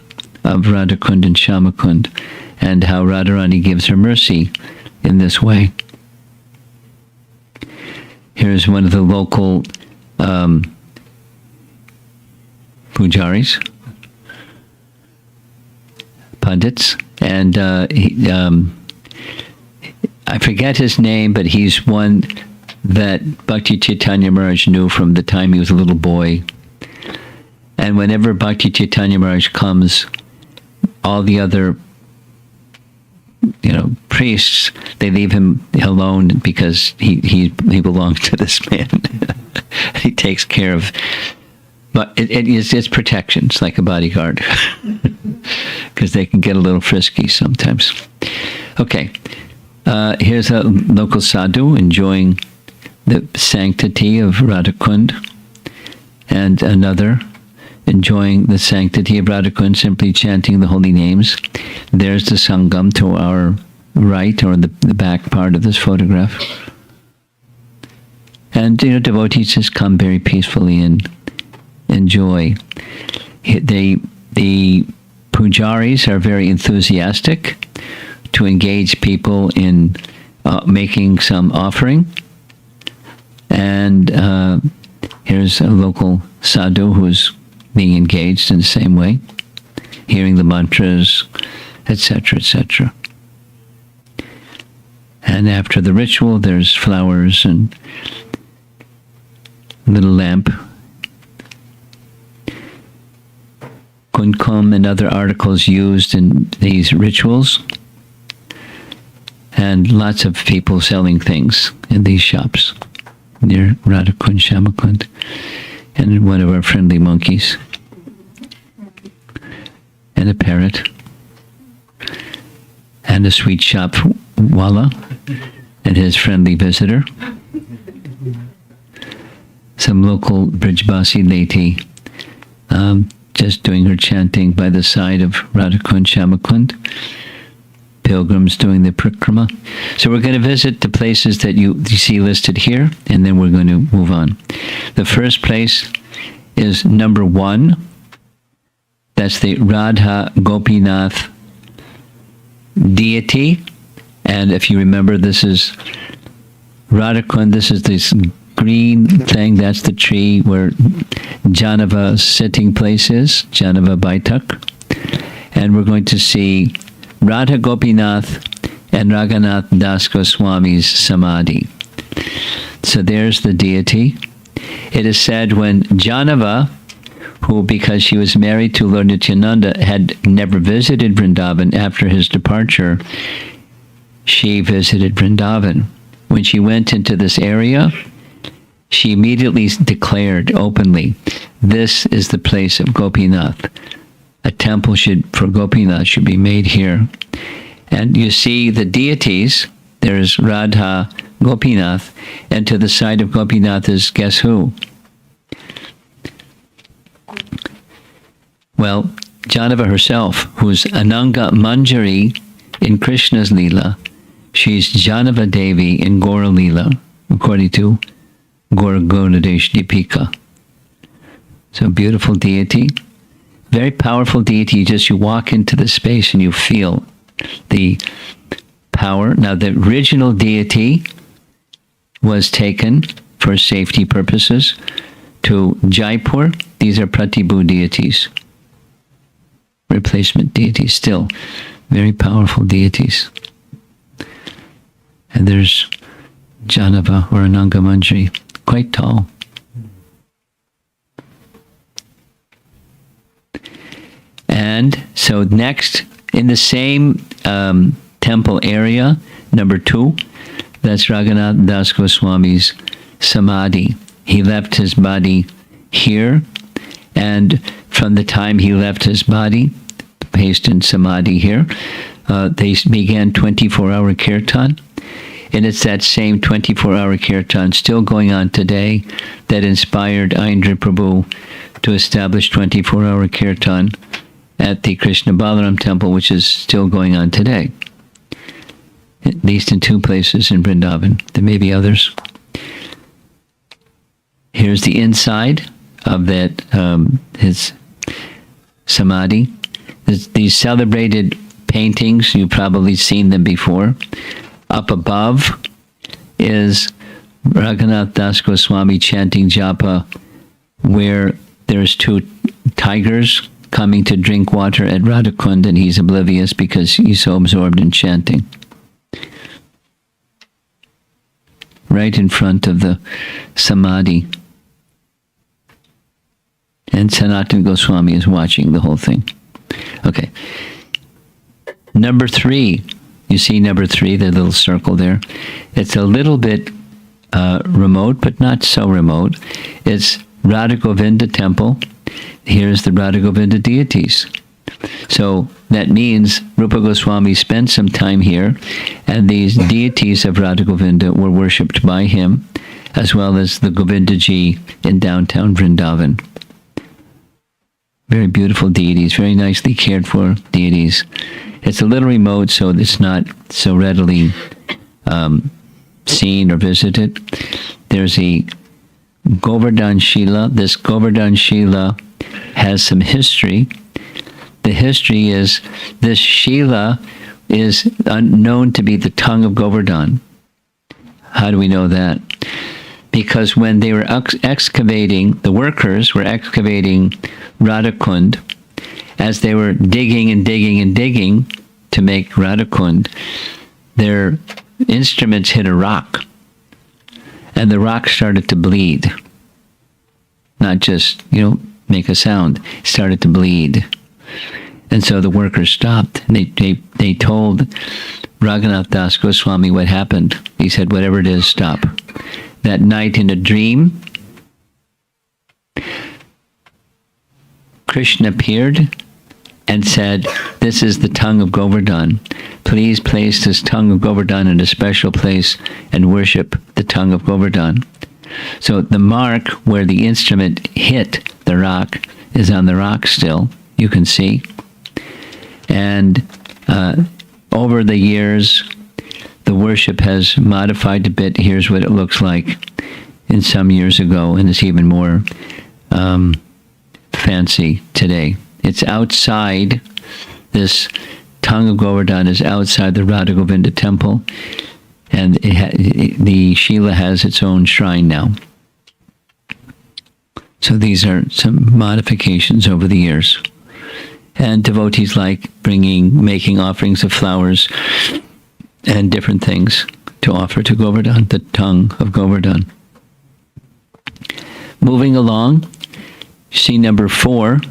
of Radhakund and Shamakund and how Radharani gives her mercy in this way. Here's one of the local pujaris, pundits, and I forget his name, but he's one that Bhakti Chaitanya Maharaj knew from the time he was a little boy. And whenever Bhakti Chaitanya Maharaj comes, all the other, priests, they leave him alone because he belongs to this man. He takes care of, but it's protection. It's like a bodyguard because they can get a little frisky sometimes. Okay, here's a local sadhu enjoying the sanctity of Radhakund, and another enjoying the sanctity of Radhakund, simply chanting the holy names. There's the Sangam to our right, or the back part of this photograph. And, devotees just come very peacefully and enjoy. The pujaris are very enthusiastic to engage people in making some offering. And here's a local sadhu who's being engaged in the same way, hearing the mantras, etc., etc. And after the ritual, there's flowers and a little lamp, kumkum and other articles used in these rituals, and lots of people selling things in these shops near Radhakund, Shamakund, and one of our friendly monkeys, and a parrot, and a sweet shop wala and his friendly visitor, some local Brijbasi lady just doing her chanting by the side of Radhakund, Shamakund, pilgrims doing the Parikrama. So we're going to visit the places that you see listed here, and then we're going to move on. The first place is number 1. That's the Radha Gopinath deity. And if you remember, this is Radhakund. This is this green thing. That's the tree where Janava's sitting place is, Janava Baitak. And we're going to see Radha Gopinath and Raghunath Das Goswami's Samadhi. So there's the deity. It is said when Janava, who, because she was married to Lord Nityananda, had never visited Vrindavan, after his departure, she visited Vrindavan. When she went into this area, she immediately declared openly, this is the place of Gopinath. A temple for Gopinath should be made here. And you see the deities, there's Radha Gopinath, and to the side of Gopinath is, guess who? Well, Janava herself, who's Ananga Manjari in Krishna's Leela. She's Janava Devi in Gora Leela, according to Gaura Gaudadesh Deepika. So beautiful deity. very powerful deity. Just you walk into the space and you feel the power. Now, the original deity was taken for safety purposes to Jaipur. These are Pratibhu deities, replacement deities, still very powerful deities. And there's Janava or Ananga Manjari, quite tall. And so next, in the same temple area, number 2, that's Raghunath Das Goswami's Samadhi. He left his body here, and from the time he left his body, placed in Samadhi here, they began 24-hour kirtan. And it's that same 24-hour kirtan still going on today that inspired Indra Prabhu to establish 24-hour kirtan at the Krishna Balaram temple, which is still going on today, at least in 2 places in Vrindavan. There may be others. Here's the inside of that, his Samadhi. These celebrated paintings, you've probably seen them before. Up above is Raghunath Das Goswami chanting japa, where there's 2 tigers coming to drink water at Radhakund, and he's oblivious because he's so absorbed in chanting. Right in front of the Samadhi. And Sanatana Goswami is watching the whole thing. Okay. Number 3. You see number 3, the little circle there. It's a little bit remote, but not so remote. It's Radha Govinda temple. Here's the Radha Govinda deities. So that means Rupa Goswami spent some time here, and these deities of Radha Govinda were worshipped by him, as well as the Govindaji in downtown Vrindavan. Very beautiful deities, very nicely cared for deities. It's a little remote, so it's not so readily seen or visited. There's a Govardhan Shila. This Govardhan Shila has some history. The history is this Shila is known to be the tongue of Govardhan. How do we know that? Because when they were excavating, the workers were excavating Radhakund, as they were digging and digging and digging to make Radhakund, their instruments hit a rock, and the rock started to bleed. Not just, make a sound. It started to bleed. And so the workers stopped. And they told Raghunath Das Goswami what happened. He said, whatever it is, stop. That night in a dream, Krishna appeared and said, this is the tongue of Govardhan. Please place this tongue of Govardhan in a special place and worship the tongue of Govardhan. So the mark where the instrument hit the rock is on the rock still, you can see. And over the years, the worship has modified a bit. Here's what it looks like in some years ago, and it's even more fancy today. It's outside, this tongue of Govardhan is outside the Radha Govinda temple, and the Shila has its own shrine now. So these are some modifications over the years. And devotees like making offerings of flowers and different things to offer to Govardhan, the tongue of Govardhan. Moving along, you see number 4,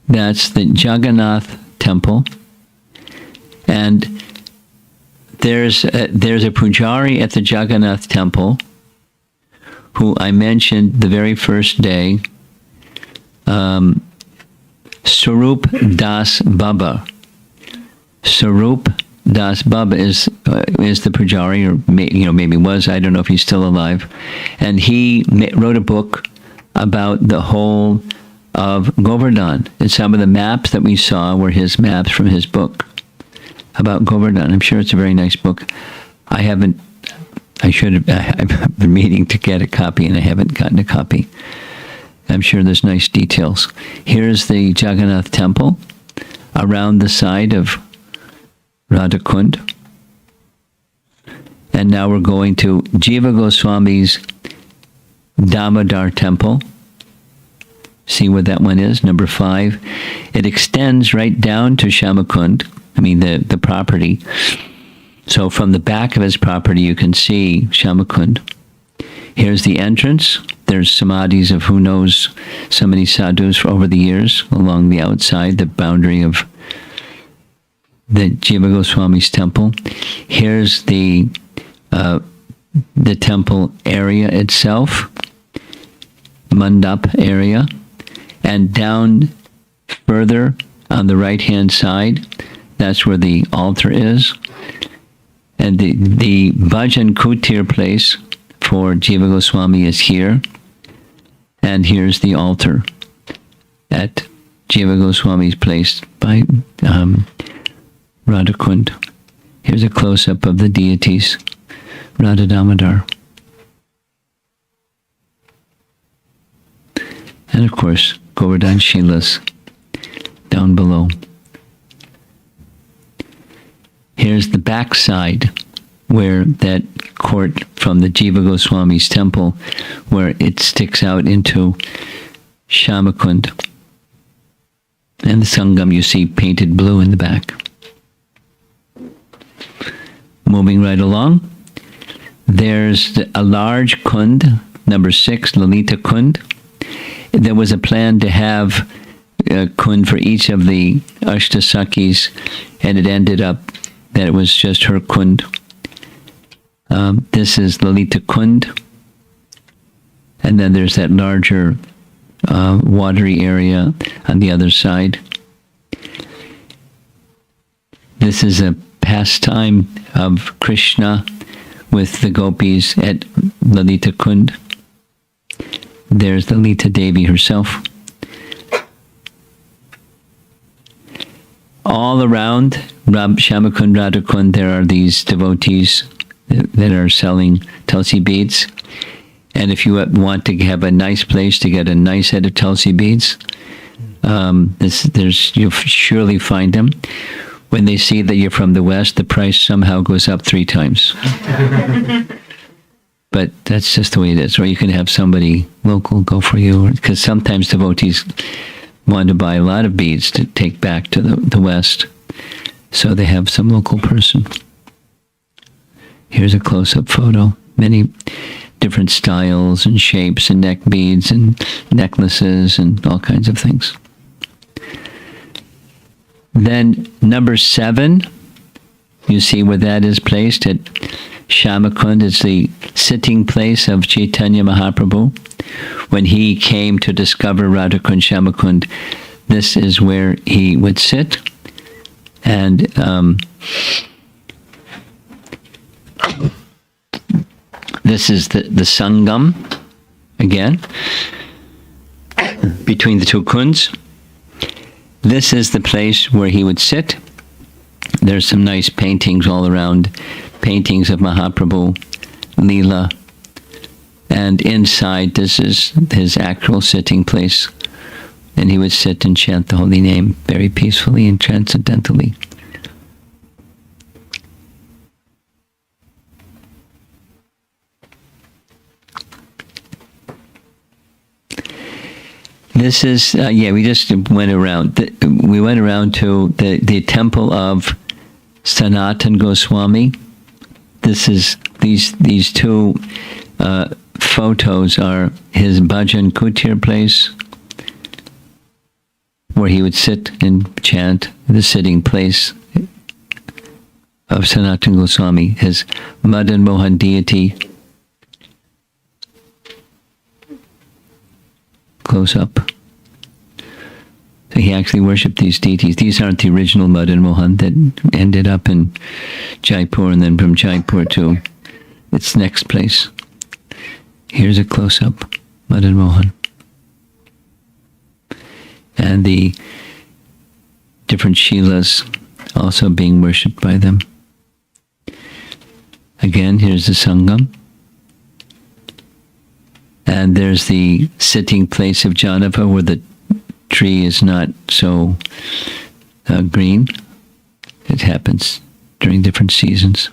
that's the Jagannath temple. And there's a pujari at the Jagannath temple who I mentioned the very first day, Sarup Das Baba. Sarup Das Baba is the pujari, or maybe was. I don't know if he's still alive, and he wrote a book about the whole of Govardhan. And some of the maps that we saw were his maps from his book about Govardhan. I'm sure it's a very nice book. I've been meaning to get a copy, and I haven't gotten a copy. I'm sure there's nice details. Here's the Jagannath temple around the side of Radhakund. And now we're going to Jiva Goswami's Damodar temple. See where that one is, number 5. It extends right down to Shamakund, the property. So from the back of his property, you can see Shamakund. Here's the entrance. There's samadhis of who knows so many sadhus over the years along the outside, the boundary of the Jiva Goswami's temple. Here's the temple area itself, mandap area, and down further on the right-hand side, that's where the altar is. And the Bhajan Kutir place for Jiva Goswami is here. And here's the altar at Jiva Goswami's place by Radhakund. Here's a close-up of the deities, Radha Damodar. And of course, Govardhan Shilas down below. Here's the back side where that court from the Jiva Goswami's temple, where it sticks out into Shamakund. And the Sangam you see painted blue in the back. Moving right along, there's a large kund, number 6, Lalita Kund. There was a plan to have a kund for each of the Ashtasakis, and it ended up that it was just her kund. This is Lalita Kund, and then there's that larger watery area on the other side. This is a pastime of Krishna with the Gopis at Lalita Kund. There's Lalita Devi herself. All around Shamakund, Radhakund, there are these devotees that are selling Tulsi beads. And if you want to have a nice place to get a nice set of Tulsi beads, you'll surely find them. When they see that you're from the West, the price somehow goes up 3 times. But that's just the way it is. Or you can have somebody local go for you, because sometimes devotees want to buy a lot of beads to take back to the West. So they have some local person. Here's a close-up photo. Many different styles and shapes and neck beads and necklaces and all kinds of things. Then number 7, you see where that is placed at Shamakund. It's the sitting place of Chaitanya Mahaprabhu. When he came to discover Radhakund, Shamakund, this is where he would sit. And this is the Sangam, again, between the 2 kunds. This is the place where he would sit. There's some nice paintings all around, paintings of Mahaprabhu, Leela. And inside, this is his actual sitting place. And he would sit and chant the holy name very peacefully and transcendentally. This is, we just went around. We went around to the temple of Sanatan Goswami. This is, these 2 photos are his Bhajan Kutir place, where he would sit and chant, the sitting place of Sanatan Goswami, his Madan Mohan deity. Close up. So he actually worshipped these deities. These aren't the original Madan Mohan that ended up in Jaipur, and then from Jaipur to its next place. Here's a close-up, Madan Mohan. And the different Shilas also being worshipped by them. Again, here's the Sangam. And there's the sitting place of Janava where the tree is not so green. It happens during different seasons.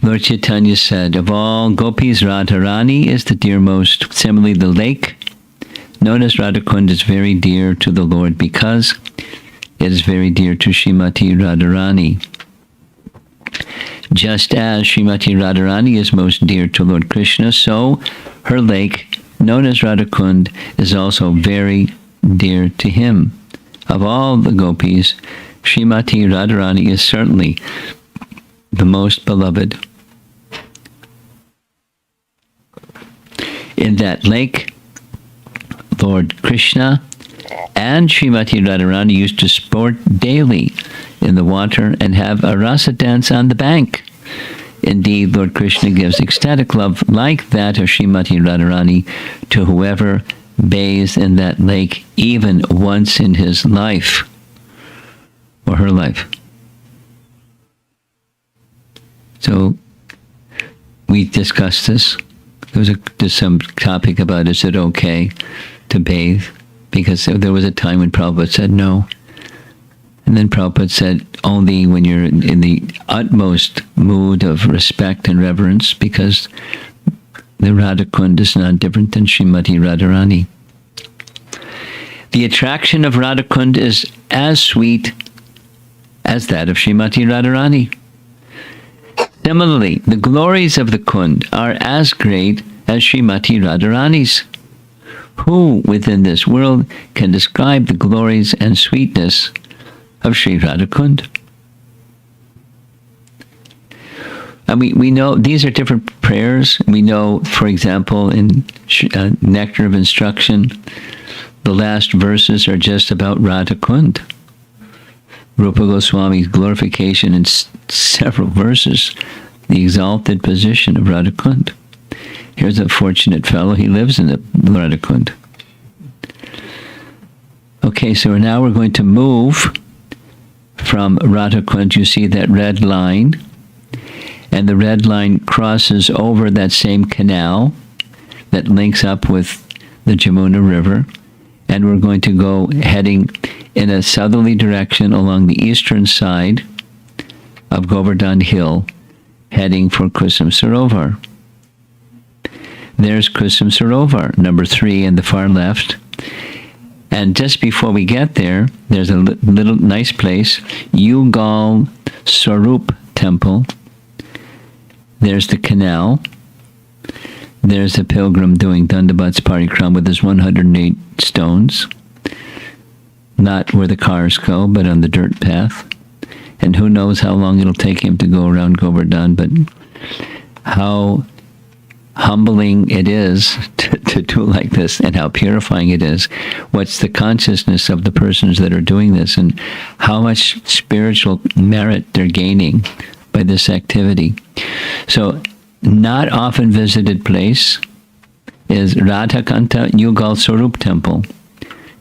Lord Chaitanya said, of all gopis, Radharani is the dearmost. Similarly, the lake, known as Radhakund, is very dear to the Lord because it is very dear to Srimati Radharani. Just as Srimati Radharani is most dear to Lord Krishna, so her lake, known as Radhakund, is also very dear to him. Of all the gopis, Srimati Radharani is certainly the most beloved. In that lake, Lord Krishna and Srimati Radharani used to sport daily in the water and have a rasa dance on the bank. Indeed, Lord Krishna gives ecstatic love like that of Srimati Radharani to whoever bathes in that lake even once in his life or her life. So we discussed this. There's some topic about is it okay to bathe? Because there was a time when Prabhupada said no. And then Prabhupada said only when you're in the utmost mood of respect and reverence, because the Radhakund is not different than Srimati Radharani. The attraction of Radhakund is as sweet as that of Srimati Radharani. Similarly, the glories of the Kund are as great as Srimati Radharani's. Who within this world can describe the glories and sweetness of Sri Radhakund? And we know these are different prayers. We know, for example, in Nectar of Instruction, the last verses are just about Radhakund. Rupa Goswami's glorification in several verses, the exalted position of Radhakund. Here's a fortunate fellow, he lives in the Radhakund. Okay, so now we're going to move from Radhakund. You see that red line, and the red line crosses over that same canal that links up with the Jamuna River, and we're going to go heading in a southerly direction along the eastern side of Govardhan Hill, heading for Kusum Sarovar. There's Kusum Sarovar, number 3 in the far left. And just before we get there, there's a little nice place, Yugal Swarup Temple. There's the canal. There's a pilgrim doing Dandabats Parikrama with his 108 stones. Not where the cars go, but on the dirt path. And who knows how long it'll take him to go around Govardhan, but how humbling it is to do like this, and how purifying it is. What's the consciousness of the persons that are doing this, and how much spiritual merit they're gaining by this activity. So, not often visited place is Radhakund Yugal Swarup Temple.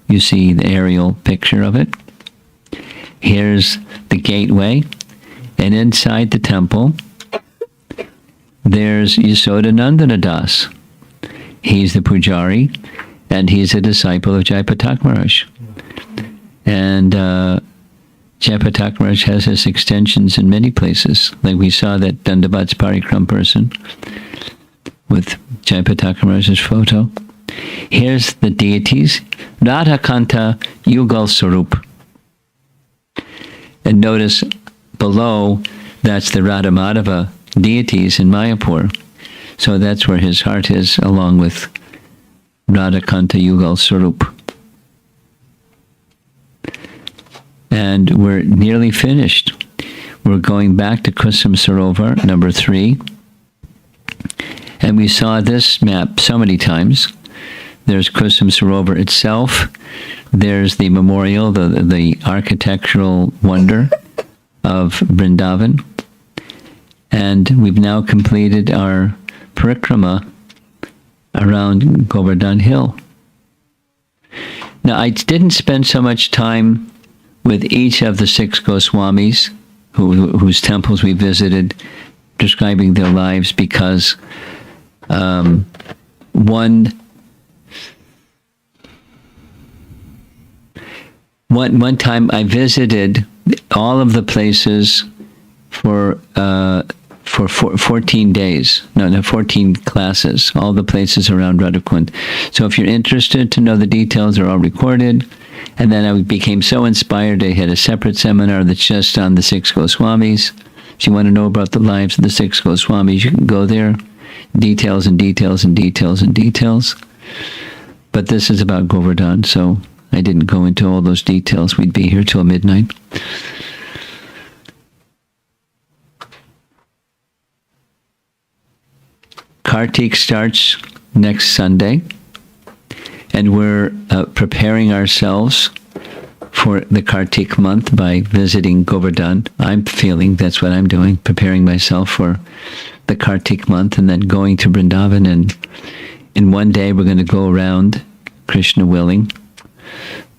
You see the aerial picture of it. Here's the gateway, and inside the temple, there's Yasodanandana Das. He's the pujari, and he's a disciple of Jaipatak Maharaj. And Jaipatak Maharaj has his extensions in many places. Like we saw that Dandabats Parikram person with Jaipatak Maharaj's photo. Here's the deities, Radhakanta Yugal Swarup. And notice below, that's the Radha Madhava deities in Mayapur. So that's where his heart is, along with Radhakanta Yugal Swarup. And we're nearly finished. We're going back to Kusum Sarovar, number 3. And we saw this map so many times. There's Kusum Sarovar itself. There's the memorial, the architectural wonder of Vrindavan. And we've now completed our parikrama around Govardhan Hill. Now, I didn't spend so much time with each of the 6 Goswamis whose temples we visited, describing their lives, because One time I visited all of the places for 14 days. No, 14 classes, all the places around Radhakund. So if you're interested to know the details, they're all recorded. And then I became so inspired, I had a separate seminar that's just on the 6 Goswamis. If you want to know about the lives of the 6 Goswamis, you can go there. Details and details and details and details. But this is about Govardhan, so I didn't go into all those details. We'd be here till midnight. Kartik starts next Sunday, and we're preparing ourselves for the Kartik month by visiting Govardhan. I'm feeling that's what I'm doing, preparing myself for the Kartik month, and then going to Vrindavan. And in one day, we're going to go around, Krishna willing,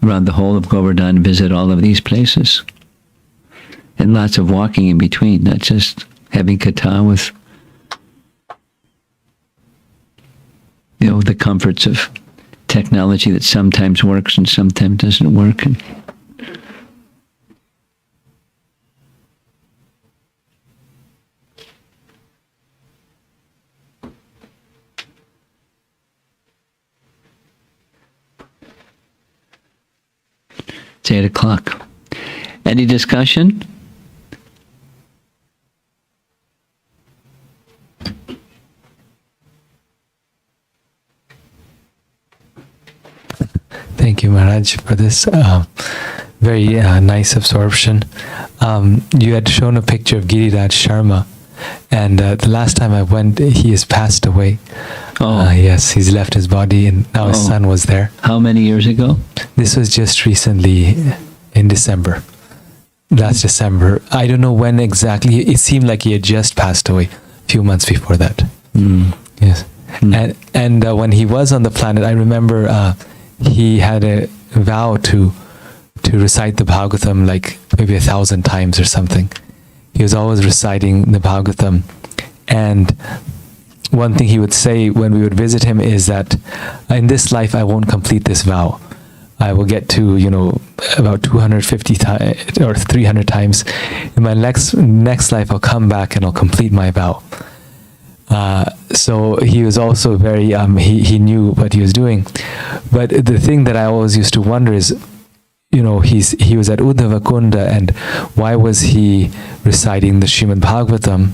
around the whole of Govardhan, visit all of these places. And lots of walking in between, not just having katha with, the comforts of technology that sometimes works and sometimes doesn't work. And it's 8 o'clock. Any discussion? Thank you, Maharaj, for this very nice absorption. You had shown a picture of Giriraj Sharma, and the last time I went, he has passed away. Yes, he's left his body, and now his son was there. How many years ago? This was just recently in December. Last December. I don't know when exactly. It seemed like he had just passed away a few months before that. Yes. And when he was on the planet, I remember he had a vow to recite the Bhagavatam like maybe 1,000 times or something. He was always reciting the Bhagavatam. And one thing he would say when we would visit him is that in this life I won't complete this vow. I will get to, about 250 times or 300 times. In my next life I'll come back and I'll complete my vow. So he was also very, he knew what he was doing. But the thing that I always used to wonder is, he was at Uddava Kund, and why was he reciting the Srimad-Bhagavatam?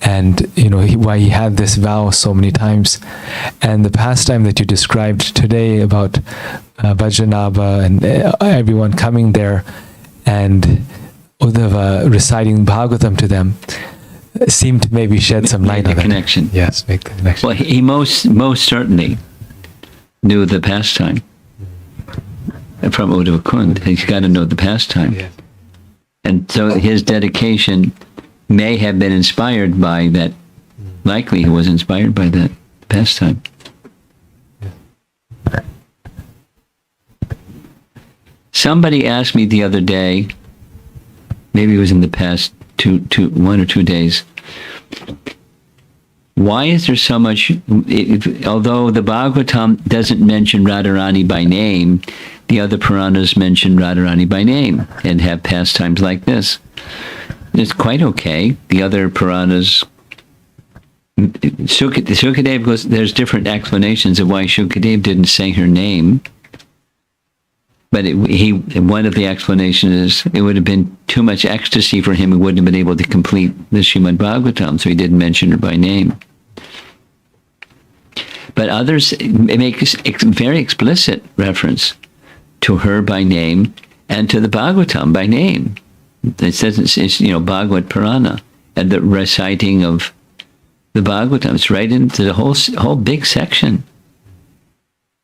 And, why he had this vow so many times. And the pastime that you described today about Vajranabha and everyone coming there and Uddava reciting Bhagavatam to them, seemed to maybe shed some light on that connection. Yes, make the connection. Well, he most certainly knew the pastime from Uddava Kund. He's got to know the pastime. Yes. And so his dedication may have been inspired by that. Likely he was inspired by that pastime. Yes. Somebody asked me the other day, maybe it was in the past 1 or 2 days, why is there so much, although the Bhagavatam doesn't mention Radharani by name, the other Puranas mention Radharani by name and have pastimes like this. It's quite okay. The other Puranas, Shukadev goes, there's different explanations of why Shukadev didn't say her name. But one of the explanations is it would have been too much ecstasy for him. He wouldn't have been able to complete the Srimad-Bhagavatam, so he didn't mention her by name. But others make very explicit reference to her by name and to the Bhagavatam by name. It says it's Bhagavad Purana, and the reciting of the Bhagavatam. It's right into the whole big section.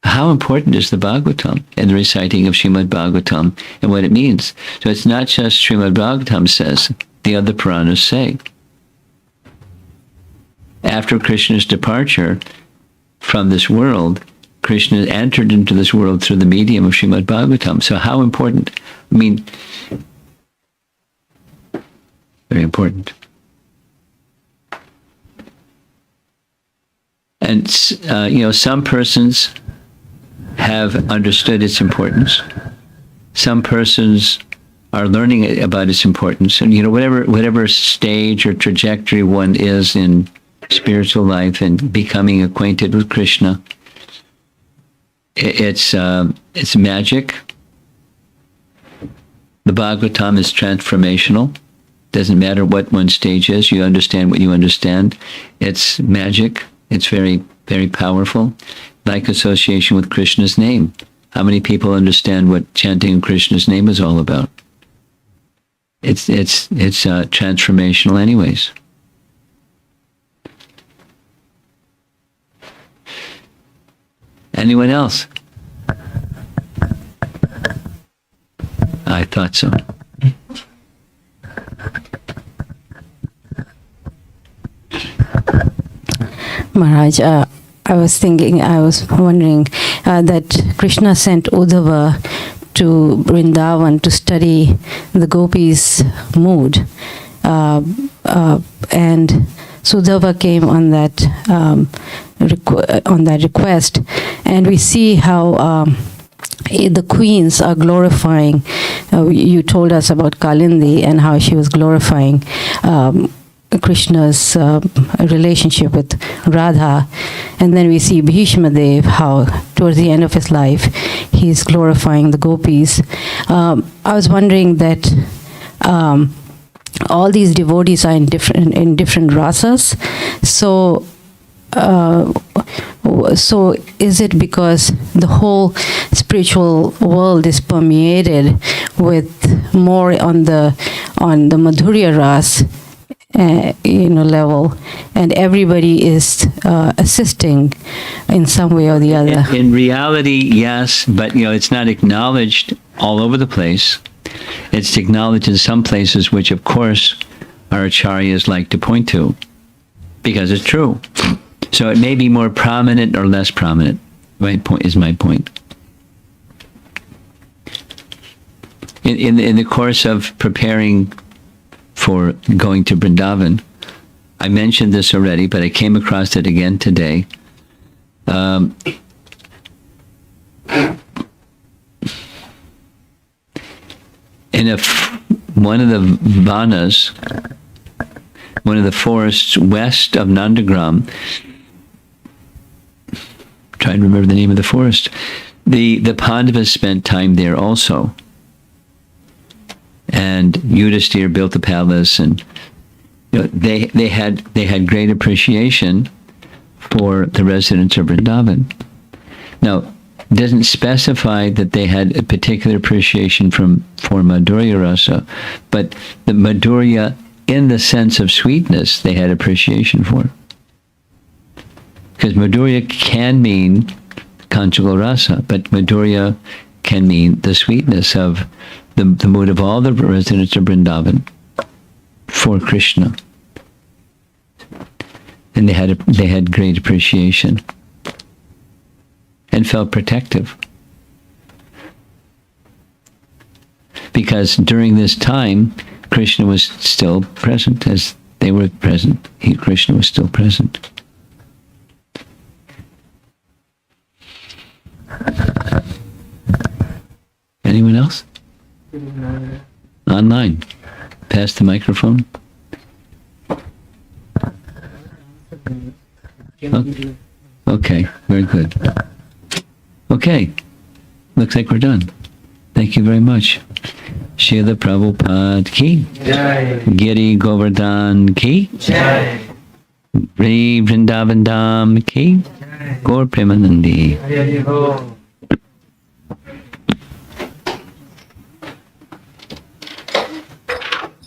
How important is the Bhagavatam and the reciting of Srimad-Bhagavatam and what it means? So it's not just Srimad-Bhagavatam says, the other Puranas say. After Krishna's departure from this world, Krishna entered into this world through the medium of Srimad-Bhagavatam. So how important? Very important. And some persons have understood its importance. Some persons are learning about its importance, and whatever stage or trajectory one is in spiritual life and becoming acquainted with Krishna, it's magic. The Bhagavatam is transformational. Doesn't matter what one stage is, you understand what you understand. It's magic. It's very, very powerful. Like association with Krishna's name. How many people understand what chanting Krishna's name is all about? It's transformational anyways. Anyone else? I thought so. Maharaj, I was wondering that Krishna sent Uddava to Vrindavan to study the Gopis' mood, and Uddava came on that request, and we see how the queens are glorifying. You told us about Kalindi and how she was glorifying Krishna's relationship with Radha, and then we see Bhishma Dev, how towards the end of his life he's glorifying the Gopis. I was wondering that all these devotees are in different rasas, so is it because the whole spiritual world is permeated with more on the Madhurya ras level, and everybody is assisting in some way or the other? In reality, yes, but it's not acknowledged all over the place. It's acknowledged in some places, which of course our acharyas like to point to, because it's true. So it may be more prominent or less prominent. My point. In the course of preparing for going to Vrindavan, I mentioned this already, but I came across it again today. In one of the vanas, one of the forests west of Nandagram, trying to remember the name of the forest, the Pandavas spent time there also. And Yudhisthira built the palace, and they had great appreciation for the residents of Vrindavan. Now, it doesn't specify that they had a particular appreciation for Madhurya Rasa, but the Madhurya, in the sense of sweetness, they had appreciation for. Because Madhurya can mean Conjugal Rasa, but Madhurya can mean the sweetness of the mood of all the residents of Vrindavan for Krishna. And they had great appreciation and felt protective. Because during this time, Krishna was still present. As they were present, Krishna was still present. Anyone else? Online. Pass the microphone. Okay, very good. Okay, looks like we're done. Thank you very much. Srila Prabhupada ki Jai. Giri Govardhan ki Jai. Vrindavan Dham ki Gaur Premanandi.